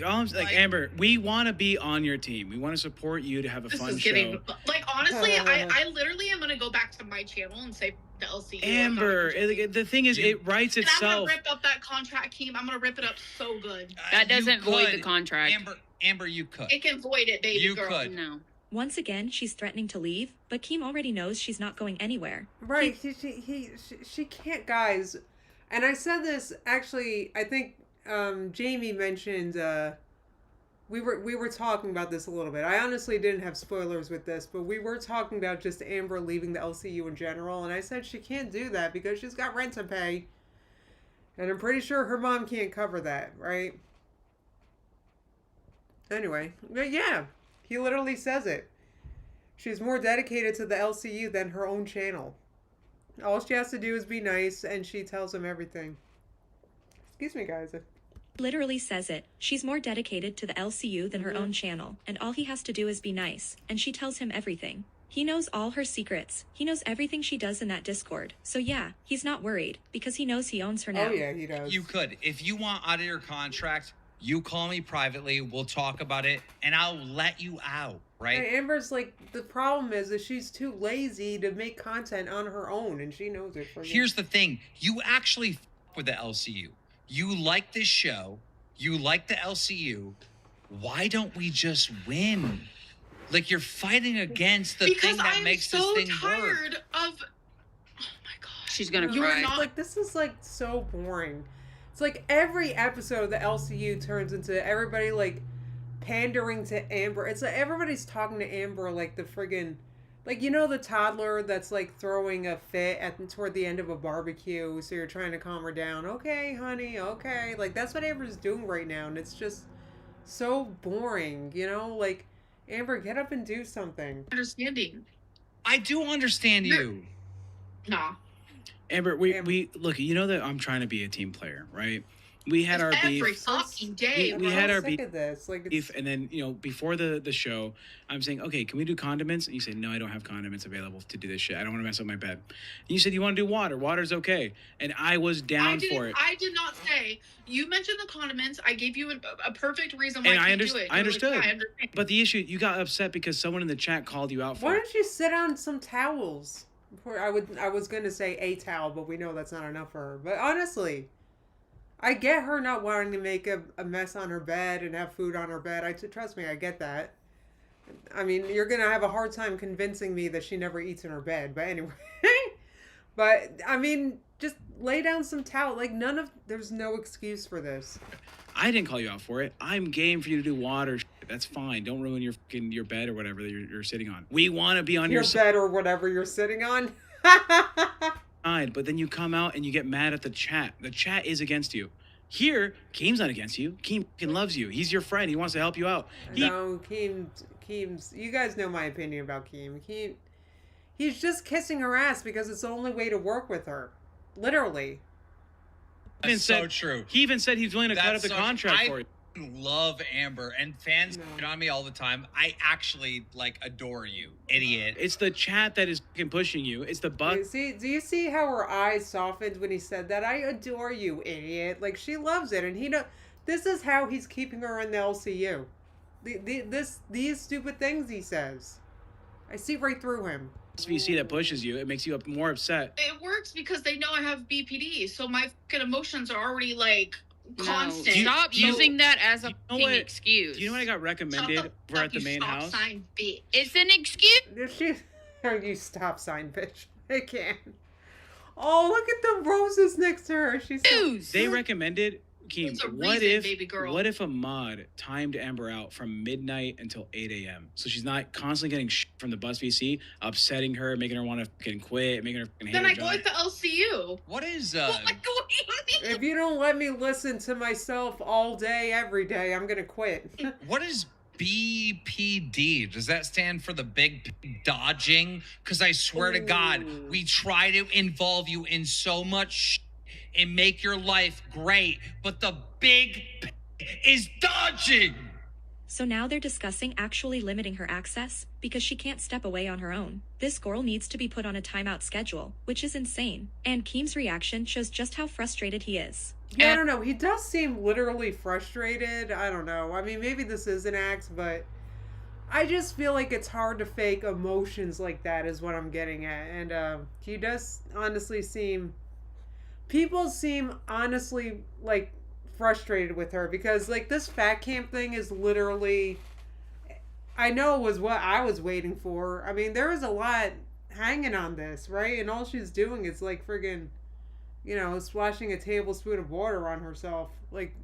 Like Amber, we want to be on your team. We want to support you to have a This fun is show. getting like honestly, I literally am gonna go back to my channel and say the LCU. Amber, the thing is, it writes And I'm itself. gonna rip up that contract, Keem. I'm gonna rip it up so good. That doesn't You void could. the contract. Amber, you could. It can void it, baby You girl. could. No. Once again, she's threatening to leave, but Keem already knows she's not going anywhere. Right. She can't, guys. And I said this actually. I think Jamie mentioned. We were talking about this a little bit. I honestly didn't have spoilers with this, but we were talking about just Amber leaving the LCU in general, and I said she can't do that because she's got rent to pay, and I'm pretty sure her mom can't cover that, right? Anyway, yeah, he literally says it. She's more dedicated to the LCU than her own channel. All she has to do is be nice, and she tells him everything. Excuse me, guys. Literally says it. She's more dedicated to the LCU than her own channel, and all he has to do is be nice, and she tells him everything. He knows all her secrets. He knows everything she does in that Discord. So yeah, he's not worried, because he knows he owns her now. Oh yeah, he does. You could. If you want out of your contract, you call me privately. We'll talk about it, and I'll let you out, right? And Amber's like, the problem is that she's too lazy to make content on her own, and she knows it. Here's the thing. You actually f with the LCU. You like this show. You like the LCU. Why don't we just win? Like, you're fighting against the thing that makes this thing work. Tired of. Oh my gosh. She's gonna You cry. are not like, this is like so boring. It's like every episode of the LCU turns into everybody like pandering to Amber. It's like everybody's talking to Amber like the friggin', like, you know, the toddler that's like throwing a fit toward the end of a barbecue, so you're trying to calm her down. Okay, honey, okay. Like, that's what Amber's doing right now, and it's just so boring, you know? Like, Amber, get up and do something. Understanding. I do understand you. Nah. Amber, we look. You know that I'm trying to be a team player, right? We had our Every beef. fucking day. We I'm had so our sick beef, of this. Like, it's, and then, you know, before the show, I'm saying, okay, can we do condiments? And you said, no, I don't have condiments available to do this shit. I don't want to mess up my bed. And you said you want to do water. Water's okay, and I was down for it. I did not say. You mentioned the condiments. I gave you a perfect reason why And I I can't do it. I You're like, understood. yeah, I understand. But the issue, you got upset because someone in the chat called you out for why it. don't you sit on some towels? I was gonna say a towel, but we know that's not enough for her. But honestly, I get her not wanting to make a mess on her bed and have food on her bed. Trust me, I get that. I mean, you're gonna have a hard time convincing me that she never eats in her bed. But anyway, but I mean, just lay down some towel. Like, there's no excuse for this. I didn't call you out for it. I'm game for you to do water. That's fine. Don't ruin your bed or whatever that you're sitting on. We want to be on Your bed or whatever you're sitting on. side, but then you come out and you get mad at the chat. The chat is against you. Here, Keem's not against you. Keem loves you. He's your friend. He wants to help you out. No, Keem's. You guys know my opinion about Keem. He's just kissing her ass because it's the only way to work with her. Literally. That's so true. He even said he's willing to cut up the contract for you. I love Amber, and fans get on me all the time. I actually adore you, idiot. It's the chat that is fucking pushing you. It's the butt. Do you see how her eyes softened when he said that? I adore you, idiot. Like, she loves it, and this is how he's keeping her in the LCU. These stupid things he says. I see right through him. SVC that pushes you, it makes you more upset. It works because they know I have BPD, so my fucking emotions are already constant. No, stop using that as a fucking excuse. Do you know what I got recommended over at the main house? Sign, bitch. It's an excuse. You stop sign, bitch. I can't. Oh, look at the roses next to her. She's They recommended, Keem, There's a what reason, if baby girl. what if a mod timed Amber out from midnight until 8 a.m. so she's not constantly getting from the bus VC, upsetting her, making her want to fucking quit, making her fucking hate Then her I go job. with the LCU. What is If you don't let me listen to myself all day, every day, I'm gonna quit. What is BPD? Does that stand for the big dodging? Because I swear to God, we try to involve you in so much and make your life great, but the big is dodging. So now they're discussing actually limiting her access because she can't step away on her own. This girl needs to be put on a timeout schedule, which is insane. And Keem's reaction shows just how frustrated he is. Yeah, I don't know. He does seem literally frustrated. I don't know. I mean, maybe this is an act, but I just feel like it's hard to fake emotions like that is what I'm getting at. And he does honestly seem... People seem honestly, like, frustrated with her because, like, this fat camp thing is literally... I know it was what I was waiting for. I mean, there is a lot hanging on this, right? And all she's doing is, like, friggin'... You know, splashing a tablespoon of water on herself. Like,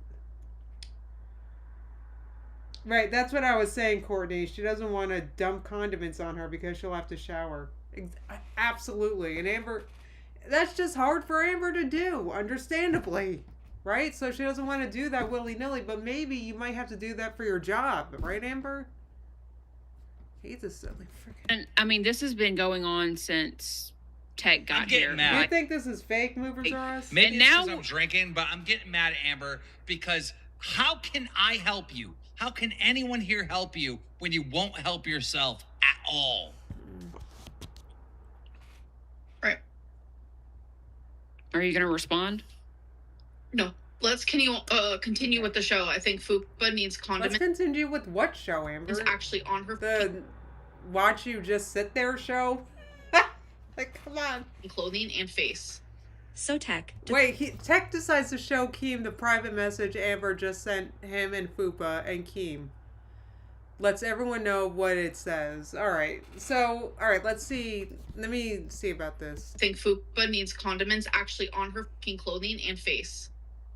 right, that's what I was saying, Courtney. She doesn't want to dump condiments on her because she'll have to shower. Absolutely. And Amber, that's just hard for Amber to do, understandably. Right? So she doesn't want to do that willy-nilly, but maybe you might have to do that for your job. Right, Amber? He's a silly freaking... And I mean, this has been going on since Tech got I'm getting here. mad. You think this is fake, Movers R Us? Maybe And it's now- 'cause I'm drinking, but I'm getting mad at Amber because how can I help you? How can anyone here help you when you won't help yourself at all? Right. Are you going to respond? No. Let's continue with the show. I think Fupa needs Let's condiments continue with what show, Amber? actually on her The watch you just sit there show? Like, come on. clothing and face. So Tech, Wait, Tech decides to show Keem the private message Amber just sent him and Fupa, and Keem lets everyone know what it says. Alright, so, alright, let's see. Let me see about this. I think Fupa needs condiments actually on her clothing and face.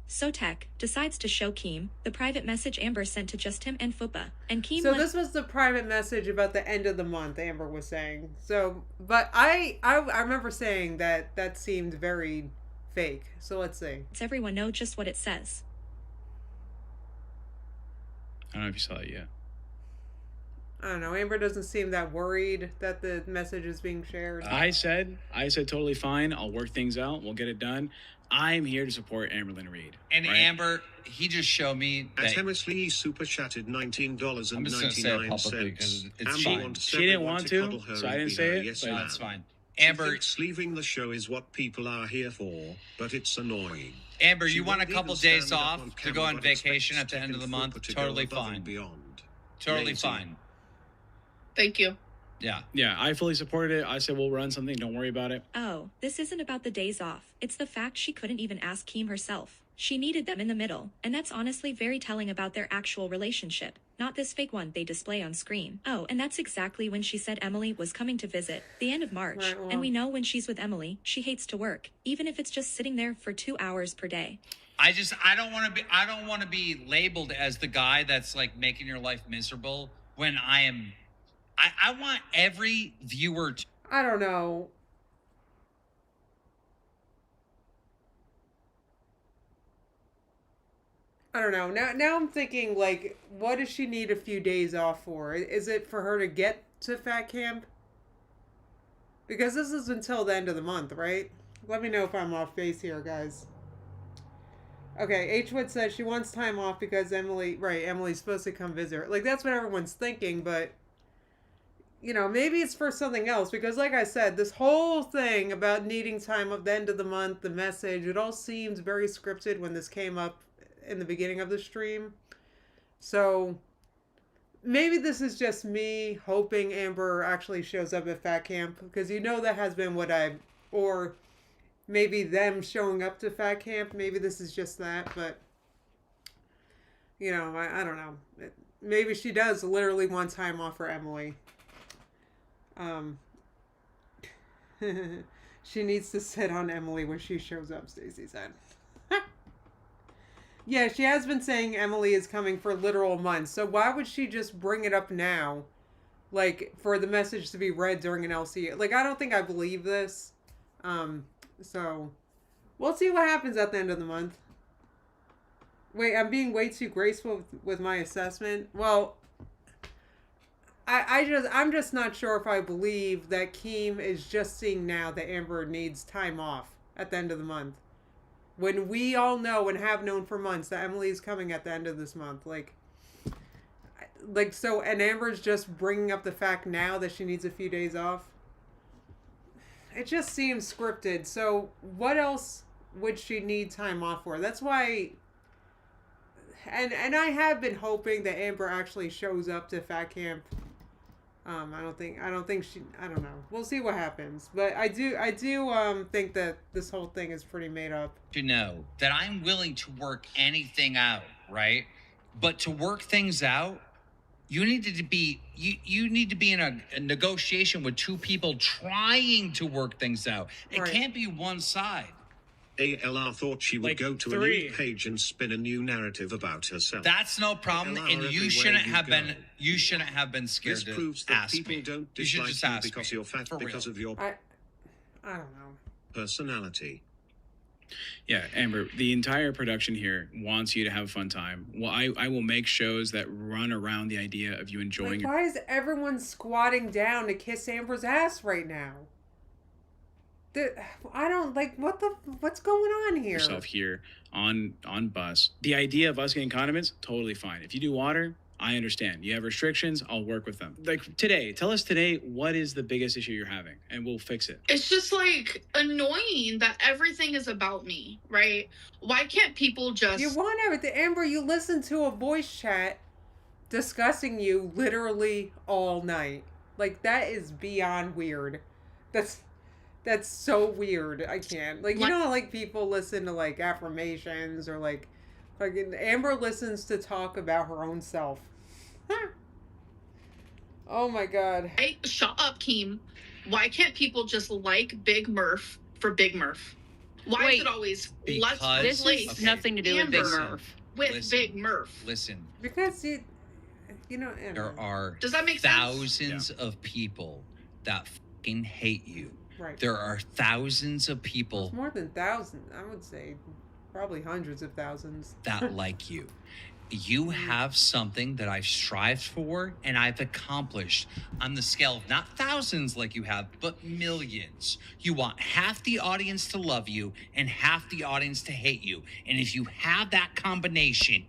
So Tech decides to show Keem the private message Amber sent to just him and Fupa. And Keem So this was the private message about the end of the month, Amber was saying. So, but I remember saying that seemed very fake. So let's see. lets everyone know just what it says. I don't know if you saw it yet. I don't know. Amber doesn't seem that worried that the message is being shared. I said totally fine. I'll work things out. We'll get it done. I'm here to support Amberlyn Reed. And right? Amber, he just showed me At that Hemmersley super chatted $19.99. I'm just gonna say it publicly because it's Amber fine. wants She didn't everyone want cuddle to, her so I and didn't be say her it, yes but man. that's fine. She Amber, thinks leaving the show is what people are here for, but it's annoying. Amber, She you want a won't couple even days stand up off on to camera, go on but vacation expects at the end of the Tech and month? Fupa to go Totally above and fine. Beyond. Totally Lazy. fine. Thank you. Yeah. Yeah, I fully supported it. I said we'll run something. Don't worry about it. Oh, this isn't about the days off. It's the fact she couldn't even ask Keem herself. She needed them in the middle, and that's honestly very telling about their actual relationship, not this fake one they display on screen. Oh, and that's exactly when she said Emily was coming to visit, the end of March. Right, well. And we know when she's with Emily, she hates to work, even if it's just sitting there for 2 hours per day. I don't want to be labeled as the guy that's like making your life miserable when I want every viewer to I don't know. I don't know. Now I'm thinking, like, what does she need a few days off for? Is it for her to get to fat camp? Because this is until the end of the month, right? Let me know if I'm off base here, guys. Okay, H-Wood says she wants time off because Emily's supposed to come visit her. Like, that's what everyone's thinking, but, you know, maybe it's for something else. Because, like I said, this whole thing about needing time at the end of the month, the message, it all seems very scripted when this came up in the beginning of the stream. So maybe this is just me hoping Amber actually shows up at fat camp, because you know that has been or maybe them showing up to fat camp. Maybe this is just that, but you know, I don't know. Maybe she does literally want time off for Emily. She needs to sit on Emily when she shows up, Stacey said. Yeah, she has been saying Emily is coming for literal months. So why would she just bring it up now? Like, for the message to be read during an LCU. Like, I don't think I believe this. So we'll see what happens at the end of the month. Wait, I'm being way too graceful with my assessment. Well, I'm just not sure if I believe that Keem is just seeing now that Amber needs time off at the end of the month. When we all know and have known for months that Emily is coming at the end of this month. Like, like, so, and Amber's just bringing up the fact now that she needs a few days off. It just seems scripted. So what else would she need time off for? That's why, and I have been hoping that Amber actually shows up to Fat Camp. I don't think she, I don't know. We'll see what happens. But I do think that this whole thing is pretty made up. You know that I'm willing to work anything out, right? But to work things out, you need to be you need to be in a negotiation with two people trying to work things out. It Right. can't be one side. ALR thought she would Like go to a 3. new page and spin a new narrative about herself. That's no problem, Allow and every you way shouldn't you have go. been. You shouldn't have been scared This to proves that ask people me. don't You should dislike just you ask because me. you're fat, For because real. of your I don't know. personality. Yeah, Amber, the entire production here wants you to have a fun time. Well, I will make shows that run around the idea of you enjoying Like, why is everyone squatting down to kiss Amber's ass right now? I don't like what's going on here. yourself here on bus. The idea of us getting condiments, totally fine. If you do water, I understand. You have restrictions, I'll work with them. Like today, tell us today what is the biggest issue you're having and we'll fix it. It's just like annoying that everything is about me, right? Why can't people just You want everything, Amber. You listen to a voice chat discussing you literally all night. Like that is beyond weird. That's so weird. I can't. Like, you know, like people listen to like affirmations or like fucking Amber listens to talk about her own self. Oh my god. Hey, shut up, Keem. Why can't people just like Big Murph for Big Murph? Why Wait. is it always Because- let's This replace has nothing to do with Big Amber Murph. with Listen. Big Murph? Listen, Because you know, I don't there know. are Does that make sense? thousands of people that fucking hate you. Right. There are thousands of It's people more than thousands. I would say probably hundreds of thousands. that like you. You have something that I've strived for and I've accomplished on the scale of not thousands like you have, but millions. You want half the audience to love you and half the audience to hate you. And if you have that combination,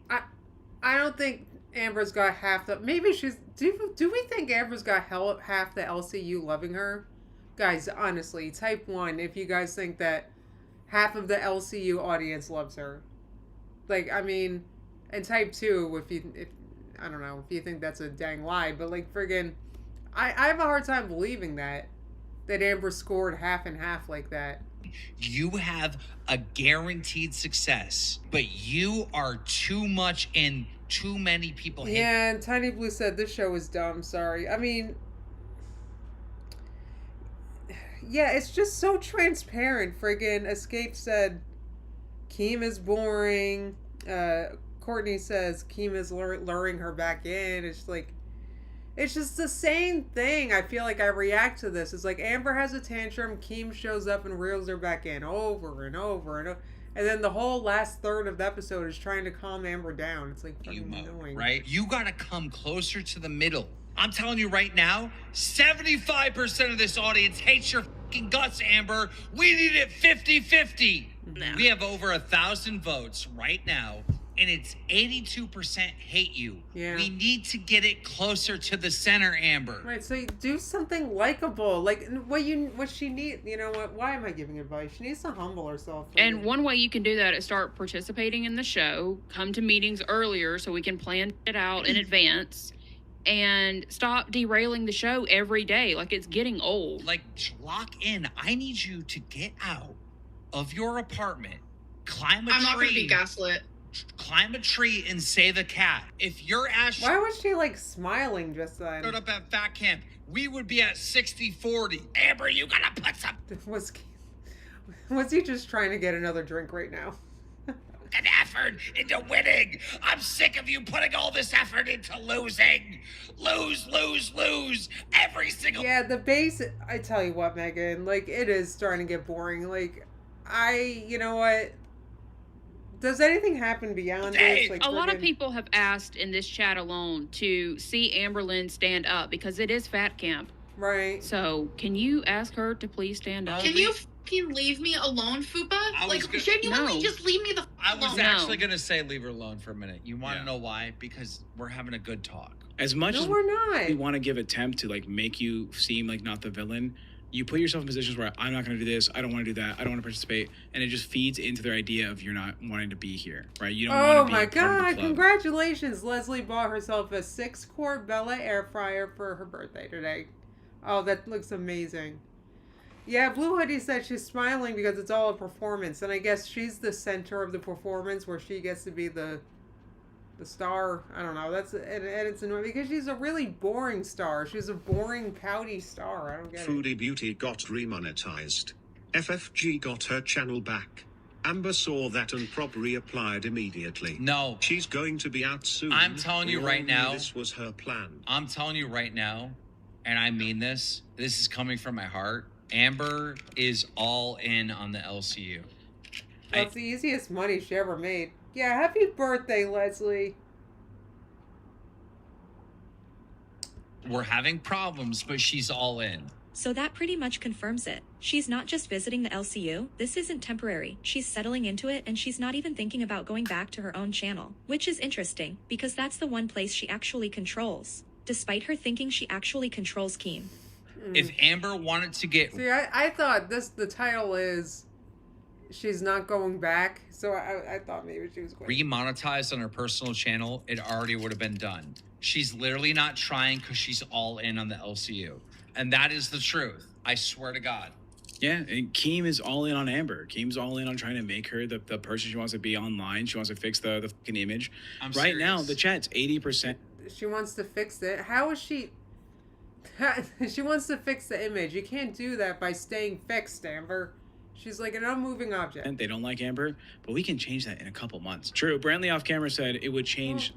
I don't think Amber's got half the. Maybe she's. Do we think Amber's got half the LCU loving her? Guys, honestly, type 1 if you guys think that half of the LCU audience loves her. Like, I mean, and type 2 if I don't know, if you think that's a dang lie, but like friggin' I have a hard time believing that Amber scored half and half like that. you have a guaranteed success, but you are too much and too many people hate. Yeah, and Tiny Blue said this show is dumb. Sorry. I mean, yeah, it's just so transparent. Friggin' Escape said Keem is boring. Courtney says Keem is luring her back in. It's like, it's just the same thing. I feel like I react to this. It's like Amber has a tantrum, Keem shows up and reels her back in over and over and over. And then the whole last third of the episode is trying to calm Amber down. It's like fucking annoying. Right? You gotta come closer to the middle. I'm telling you right now, 75% of this audience hates your fucking guts, Amber. We need it 50-50. Nah. We have over 1,000 votes right now, and it's 82% hate you. Yeah. We need to get it closer to the center, Amber. Right, so you do something likable. Like what she need. You know what? Why am I giving advice? She needs to humble herself. And one way you can do that is start participating in the show, come to meetings earlier so we can plan it out in advance, and stop derailing the show every day. Like, it's getting old. Like, lock in. I need you to get out of your apartment, climb a I'm not gonna tree, be gaslit. climb a tree, and save a cat. If your ass Why was she like smiling just then? showed up at Fat Camp, we would be at 60-40. Amber, you gotta put some Was he just trying to get another drink right now? fucking effort into winning. I'm sick of you putting all this effort into losing. Lose every single. Yeah, the base. I tell you what, Megan. Like, it is starting to get boring. Like, you know what? Does anything happen beyond this? Like, A lot of friggin- people have asked in this chat alone to see Amberlynn stand up because it is Fat Camp. Right. So, can you ask her to please stand up? Can you fucking leave me alone, Fupa? I Like, was gonna- genuinely, No. just leave me the I was alone. No. actually gonna say leave her alone for a minute. You want to Yeah. know why? Because we're having a good talk. As much No, as we're not. we want to give attempt to like make you seem like not the villain, you put yourself in positions where I'm not going to do this, I don't want to do that, I don't want to participate, and it just feeds into their idea of you're not wanting to be here, right? You don't Oh want to be my a part of the god, club. congratulations. Leslie bought herself a 6-quart Bella air fryer for her birthday today. Oh, that looks amazing. Yeah, Blue Hoodie said she's smiling because it's all a performance, and I guess she's the center of the performance where she gets to be the star. I don't know. That's and it's annoying because she's a really boring star. She's a boring, pouty star. I don't get it. Foodie Beauty got remonetized. FFG got her channel back. Amber saw that and probably applied immediately. No, She's going to be out soon. I'm telling you We right all knew now. this was her plan. I'm telling you right now, and I mean this. This is coming from my heart. Amber is all in on the LCU. Well, it's the easiest money she ever made. Yeah, happy birthday, Leslie. We're having problems, but she's all in. So that pretty much confirms it. She's not just visiting the LCU, this isn't temporary, she's settling into it and she's not even thinking about going back to her own channel. Which is interesting, because that's the one place she actually controls. Despite her thinking she actually controls Keem. If Amber wanted to get See, I thought the title is she's not going back, so I thought maybe she was going. remonetized on her personal channel, it already would have been done. She's literally not trying because she's all in on the LCU. And that is the truth. I swear to God. Yeah, and Keem is all in on Amber. Keem's all in on trying to make her the person she wants to be online. She wants to fix the fucking image. I'm right now, serious. the chat's 80%. She wants to fix it. How is she? She wants to fix the image. You can't do that by staying fixed, Amber. She's like an unmoving object. And they don't like Amber, but we can change that in a couple months. True. Brantley off camera said it would change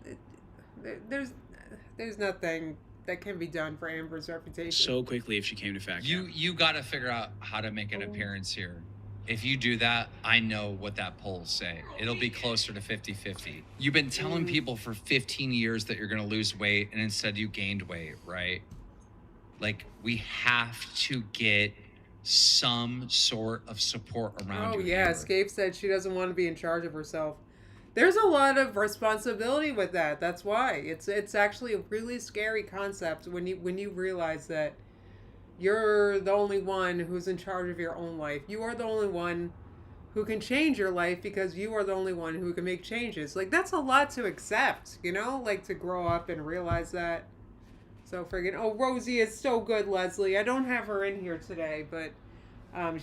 There's nothing that can be done for Amber's reputation. so quickly if she came to fact. You got to figure out how to make an appearance here. If you do that, I know what that polls say. It'll be closer to 50-50. You've been telling people for 15 years that you're going to lose weight, and instead you gained weight, right? Like, we have to get some sort of support around you. Oh yeah, Amber. Escape said she doesn't want to be in charge of herself. There's a lot of responsibility with that. That's why it's actually a really scary concept when you realize that you're the only one who's in charge of your own life. You are the only one who can change your life because you are the only one who can make changes. Like, that's a lot to accept, you know? Like, to grow up and realize that. So friggin', oh, Rosie is so good, Leslie. I don't have her in here today, but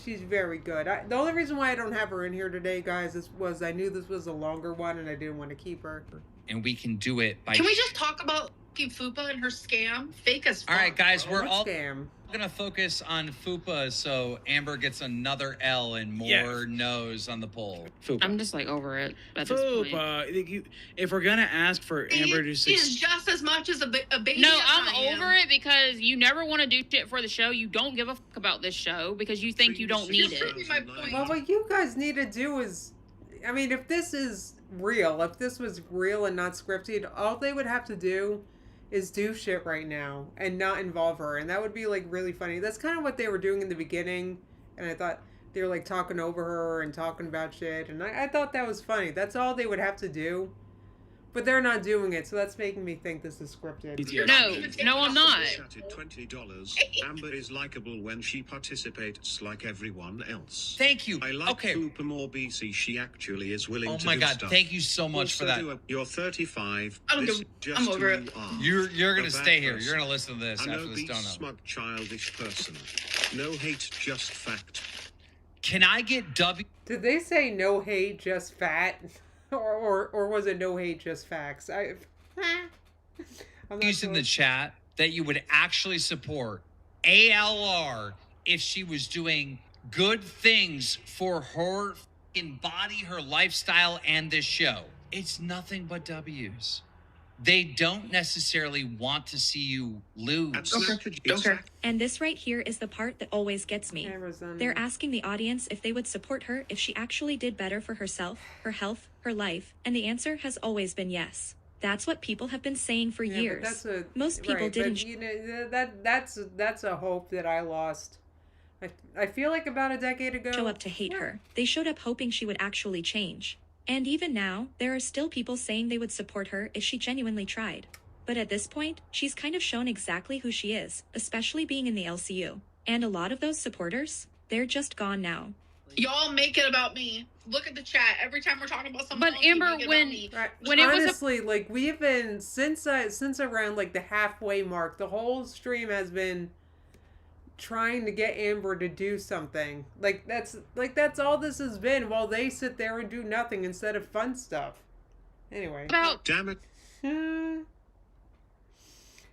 she's very good. The only reason why I don't have her in here today, guys, was I knew this was a longer one and I didn't want to keep her. And we can do it by... Can we just talk about fucking Fupa and her scam? Fake as fuck. All right, guys, we're What all scam? going to focus on Fupa so Amber gets another L and more Yes. no's on the poll. Fupa. I'm just like over it at this point. Fupa. If we're gonna ask for Amber to She's just as much as a baby. No, as I I'm am. over it because you never want to do shit for the show. You don't give a fuck about this show because you think you don't need You're it. proving my point. Well, what you guys need to do is, I mean, if this is real, if this was real and not scripted, all they would have to do is do shit right now and not involve her. And that would be, like, really funny. That's kind of what they were doing in the beginning. And I thought they were, like, talking over her and talking about shit. And I thought that was funny. That's all they would have to do. But they're not doing it, so that's making me think this is scripted. No, I'm not. Chatted $20. Amber is likable when she participates like everyone else. Thank you. I like Okay. Fupa more BC. She actually is willing Oh to my do God, stuff. thank you so much for Also that. You're 35. I don't This give- just I'm over who it. you are. You're going A to bad stay here. person. You're going to listen to this I after know this be dono. smug, childish person. No hate, just fact. Can I get W? Did they say no hate, just fat? Or was it no hate, just facts? I'm not Use in sure. the chat that you would actually support ALR if she was doing good things for her fucking body, her lifestyle, and this show. It's nothing but W's. They don't necessarily want to see you lose. Don't care. And this right here is the part that always gets me. Amazon. They're asking the audience if they would support her if she actually did better for herself, her health, her life, and the answer has always been yes. That's what people have been saying for Yeah, but years. that's Most people right, didn't. But, you know, that's a hope that I lost. I feel like about a decade ago. Show up to hate her. They showed up hoping she would actually change. And even now, there are still people saying they would support her if she genuinely tried. But at this point, she's kind of shown exactly who she is, especially being in the LCU. And a lot of those supporters, they're just gone now. Y'all make it about me. Look at the chat. Every time we're talking about something But else, you Amber, make it when- about me. Right. When it was a- Honestly, like we've been since around like the halfway mark, the whole stream has been trying to get Amber to do something. Like that's all this has been while they sit there and do nothing instead of fun stuff. Anyway. About Damn it.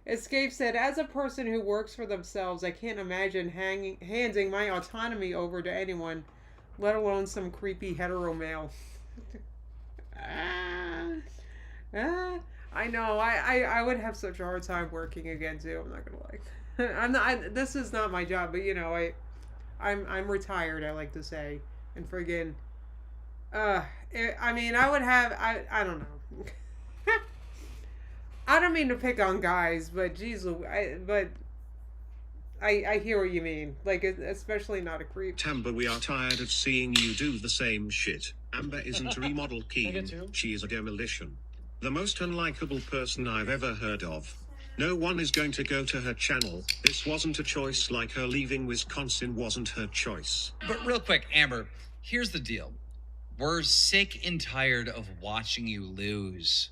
Escape said, as a person who works for themselves, I can't imagine handing my autonomy over to anyone, let alone some creepy hetero male. I know. I would have such a hard time working again too. I'm not gonna lie. This is not my job, but you know, I'm retired. I like to say, and friggin', I mean, I would have. I don't know. I don't mean to pick on guys, but geez, I hear what you mean. Like, especially not a creep. Amber, we are tired of seeing you do the same shit. Amber isn't a remodel Keem. She is a demolition. The most unlikable person I've ever heard of. No one is going to go to her channel. This wasn't a choice, like her leaving Wisconsin wasn't her choice. But real quick, Amber, here's the deal. We're sick and tired of watching you lose.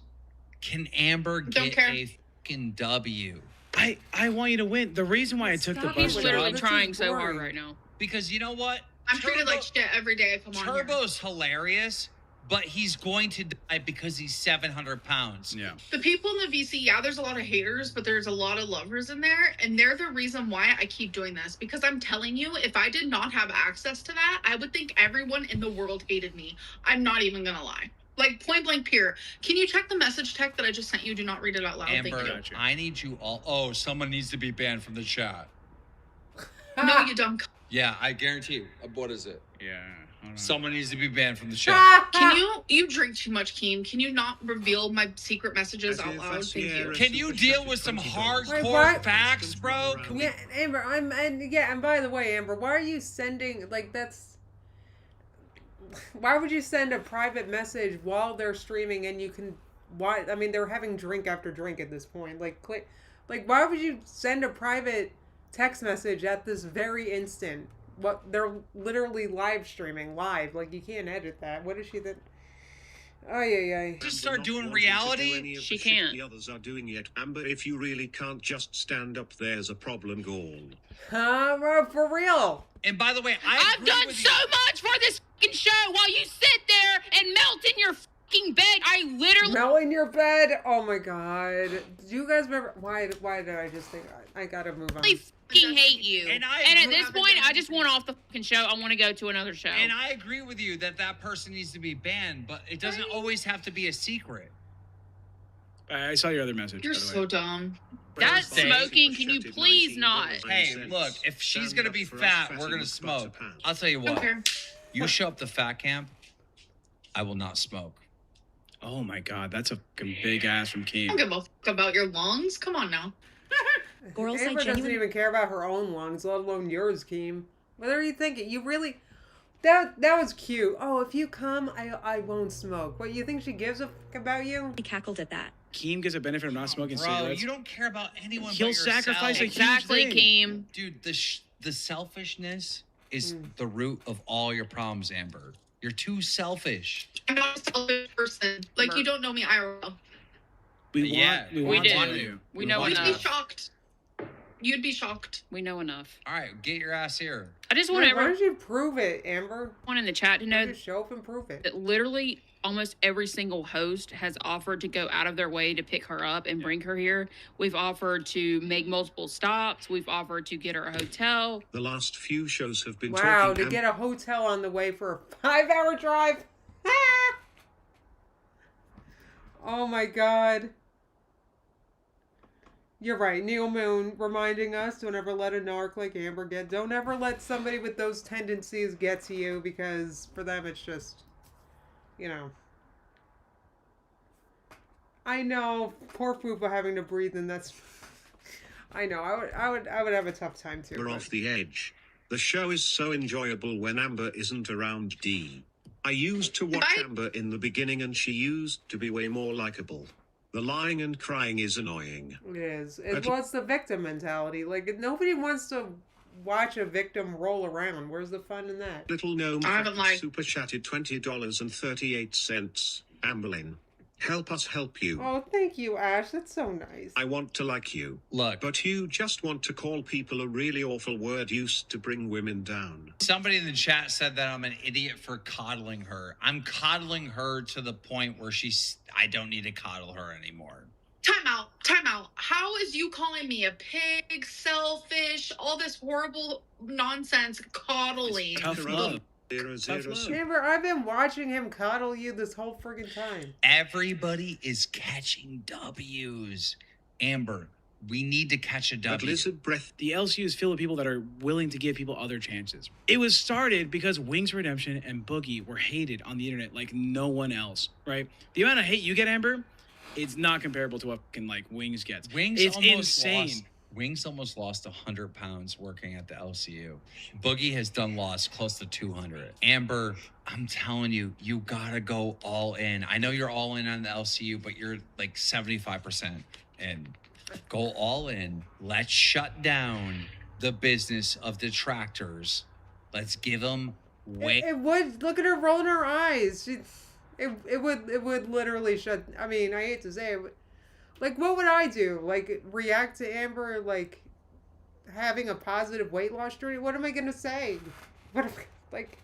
Can Amber get a fucking W? I want you to win. The reason why I took the Stop bus he's it. literally This is trying so hard boring. right now. Because you know what? I'm treated like shit every day I come on here. Turbo's hilarious, but he's going to die because he's 700 pounds. Yeah. The people in the VC, yeah, there's a lot of haters, but there's a lot of lovers in there, and they're the reason why I keep doing this. Because I'm telling you, if I did not have access to that, I would think everyone in the world hated me. I'm not even gonna lie. Like, point blank period. Can you check the message tech that I just sent you? Do not read it out loud. Amber, Thank you. I need you all. Oh, someone needs to be banned from the chat. No, you dumb. Yeah, I guarantee you. What is it? Yeah. Hold on. Someone needs to be banned from the chat. Can you drink too much, Keem? Can you not reveal my secret messages out loud? Thank you. Can you deal with some Wait, hardcore what? facts, bro? Yeah, Amber. And by the way, Amber, why are you sending like that's? Why would you send a private message while they're streaming and you can? Why? I mean, they're having drink after drink at this point. Like, why would you send a private text message at this very instant? What they're literally live streaming live. Like, you can't edit that. What is she that? Oh yeah. Just start doing reality. She can't. The others are doing it. Amber, if you really can't just stand up, there's a problem. Gall. Bro, for real. And by the way, I've agree done with so much for this fucking show while you sit there and melt in your fucking bed. I literally. Mel in your bed. Oh my god. Do you guys remember why did I just think I gotta move on? fucking hate you. And at this point, I just want off the fucking show. I want to go to another show. And I agree with you that that person needs to be banned, but it doesn't always have to be a secret. I saw your other message. You're by the way. so dumb. That's Say- smoking. Can you please not? Hey, look, if she's gonna be fat, we're gonna smoke. I'll tell you what. Okay. You show up to fat camp, I will not smoke. Oh my god, that's a fucking big ass from I Keem. don't give a fuck about your lungs. Come on now. Girls, I Amber doesn't genuinely- even care about her own lungs, let alone yours, Keem. What are you thinking? You really... That was cute. Oh, if you come, I won't smoke. What, you think she gives a fuck about you? I cackled at that. Keem gets a benefit of not smoking Bro, cigarettes. you don't care about anyone He'll but yourself. sacrifice a huge Exactly, thing. Keem. Dude, the selfishness is the root of all your problems, Amber. You're too selfish. I'm not a selfish person. Like, you don't know me IRL. We Yeah, want, we we want do. to you. We know want You'd to. be enough. shocked. You'd be shocked. We know enough. All right, get your ass here. I just want Why don't everyone you prove it, Amber? in the chat to know Just show up and prove it. that literally almost every single host has offered to go out of their way to pick her up and bring her here. We've offered to make multiple stops. We've offered to get her a hotel. The last few shows have been Wow, talking to get a hotel on the way for a 5-hour drive? Oh my god. You're right, Neil Moon reminding us, don't ever let a narc like Amber don't ever let somebody with those tendencies get to you, because for them it's just, you know. I know, poor Fupa having to breathe, and that's, I know, I would have a tough time too. We're but- off the edge. The show is so enjoyable when Amber isn't around. D. I used to watch Amber in the beginning and she used to be way more likable. The lying and crying is annoying. It is. Well, it's the victim mentality. Like, nobody wants to watch a victim roll around. Where's the fun in that? Little Gnome I haven't lied. super chatted $20.38. Amberlyn, help us help you. Oh, thank you, Ash. That's so nice. I want to like you. Look, But you just want to call people a really awful word used to bring women down. somebody in the chat said that I'm an idiot for coddling her. I'm coddling her to the point where I don't need to coddle her anymore. Time out. How is you calling me a pig, selfish, all this horrible nonsense coddling? Tough love. Amber, I've been watching him coddle you this whole friggin' time. Everybody is catching W's. Amber, we need to catch a That W. lizard breath. The LCU is filled with people that are willing to give people other chances. It was started because Wings Redemption and Boogie were hated on the internet like no one else, right? The amount of hate you get, Amber, it's not comparable to what fucking like Wings gets. It's insane. Wings almost lost 100 pounds working at the LCU. Boogie has done lost close to 200. Amber, I'm telling you, you gotta go all in. I know you're all in on the LCU, but you're like 75% in. Go all in. Let's shut down the business of detractors. Let's give them way. It would. Look at her rolling her eyes. It would literally shut. I mean, I hate to say it, but like, what would I do? Like, react to Amber like having a positive weight loss journey? What am I gonna say? What if, like,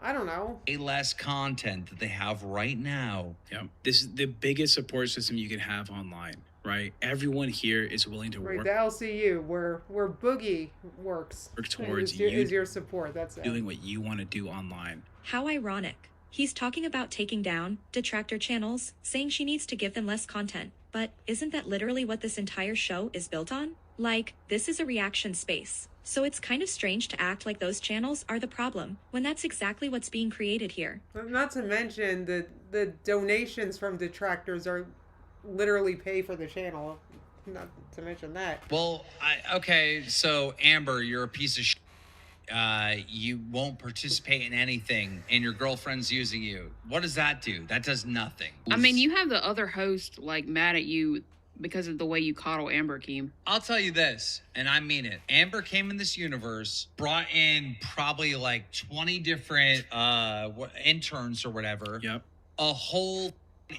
I don't know. Less content that they have right now. Yeah, this is the biggest support system you can have online, right? Everyone here is willing to Right, work the LCU where Boogie works towards is your support. That's it. doing what you want to do online. How ironic. He's talking about taking down detractor channels, saying she needs to give them less content. But isn't that literally what this entire show is built on? Like, this is a reaction space. So it's kind of strange to act like those channels are the problem, when that's exactly what's being created here. Not to mention the donations from detractors are literally pay for the channel. Not to mention that. Well, okay, so Amber, you're a piece of shit. You won't participate in anything, and your girlfriend's using you. What does that do? That does nothing. I mean, you have the other host like mad at you because of the way you coddle Amber, Keem. I'll tell you this, and I mean it. Amber came in this universe, brought in probably like 20 different interns or whatever. Yep. A whole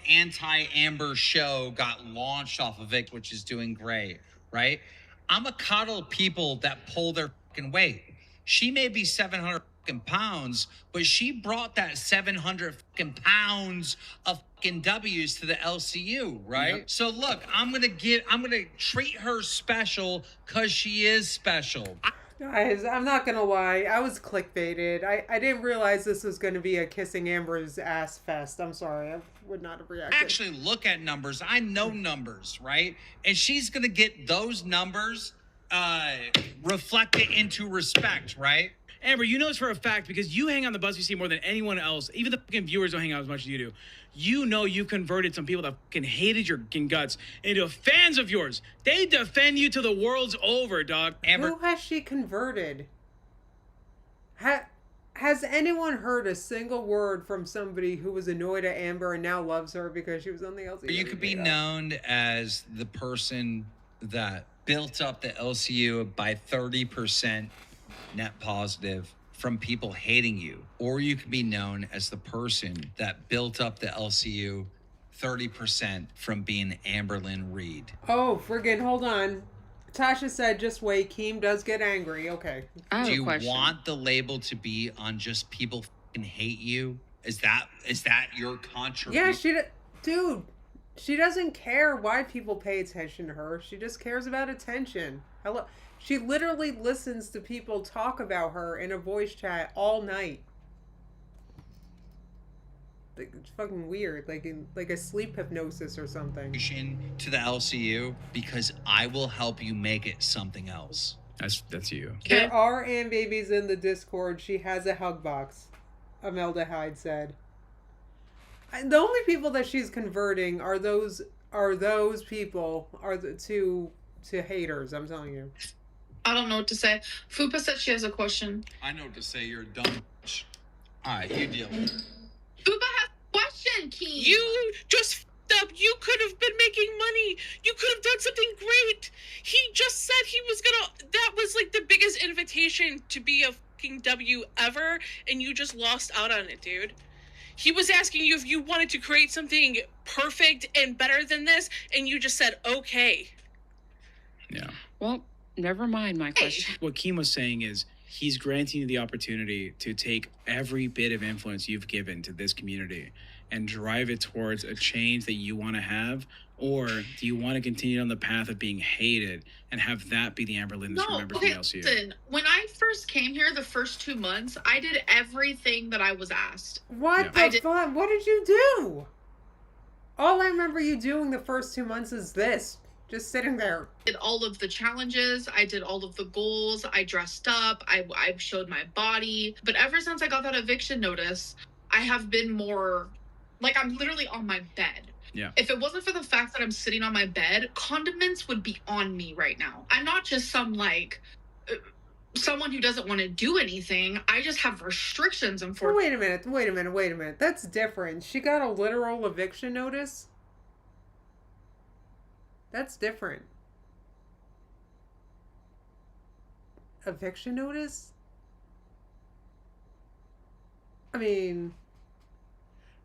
anti-Amber show got launched off of it, which is doing great, right? I'm a coddle people that pull their fucking weight. She may be 700 fucking pounds, but she brought that 700 fucking pounds of fucking W's to the LCU, right? Yep. So look, I'm gonna treat her special because she is special. Guys, I'm not gonna lie. I was clickbaited. I didn't realize this was gonna be a kissing Amber's ass fest. I'm sorry. I would not have reacted. Actually, look at numbers. I know numbers, right? And she's gonna get those numbers reflected into respect, right? Amber, you know this for a fact because you hang on the BuzzFeed more than anyone else. Even the fucking viewers don't hang out as much as you do. You know you converted some people that fucking hated your fucking guts into fans of yours. They defend you till the world's over, dog. Amber, Who has she converted? Has anyone heard a single word from somebody who was annoyed at Amber and now loves her because she was on the LCU? you could be known as the person that built up the LCU by 30% net positive from people hating you. Or you could be known as the person that built up the LCU 30% from being Amberlyn Reed. Oh, friggin' hold on. Tasha said, just wait, Keem does get angry. Okay. I have Do a you question. want the label to be on just people fucking hate you? Is that your contribution? Yeah, dude, she doesn't care why people pay attention to her. She just cares about attention. She literally listens to people talk about her in a voice chat all night. It's fucking weird, like a sleep hypnosis or something. To the LCU because I will help you make it something else. That's you. There are Ann babies in the Discord. She has a hug box, Imelda Hyde said. The only people that she's converting are those people to haters. I'm telling you. I don't know what to say. Fupa said she has a question. I know what to say. You're a dumb. All right, you deal with it. Fupa has a question, Keem. You just f***ed up. You could have been making money. You could have done something great. He just said he was gonna. That was like the biggest invitation to be a fucking W ever, and you just lost out on it, dude. He was asking you if you wanted to create something perfect and better than this, and you just said okay. Yeah. Well, never mind my question. What Keem was saying is he's granting you the opportunity to take every bit of influence you've given to this community and drive it towards a change that you want to have, or do you want to continue on the path of being hated and have that be the Amber Lynn that's remembered from the LCU? Listen, when I first came here the first 2 months, I did everything that I was asked. What the fuck? What did you do? All I remember you doing the first 2 months is this. Just sitting there. I did all of the challenges. I did all of the goals. I dressed up. I showed my body. But ever since I got that eviction notice, I have been more... Like, I'm literally on my bed. Yeah. If it wasn't for the fact that I'm sitting on my bed, condiments would be on me right now. I'm not just some, like... someone who doesn't want to do anything. I just have restrictions and Oh, wait a minute. That's different. She got a literal eviction notice? That's different. Eviction notice? I mean,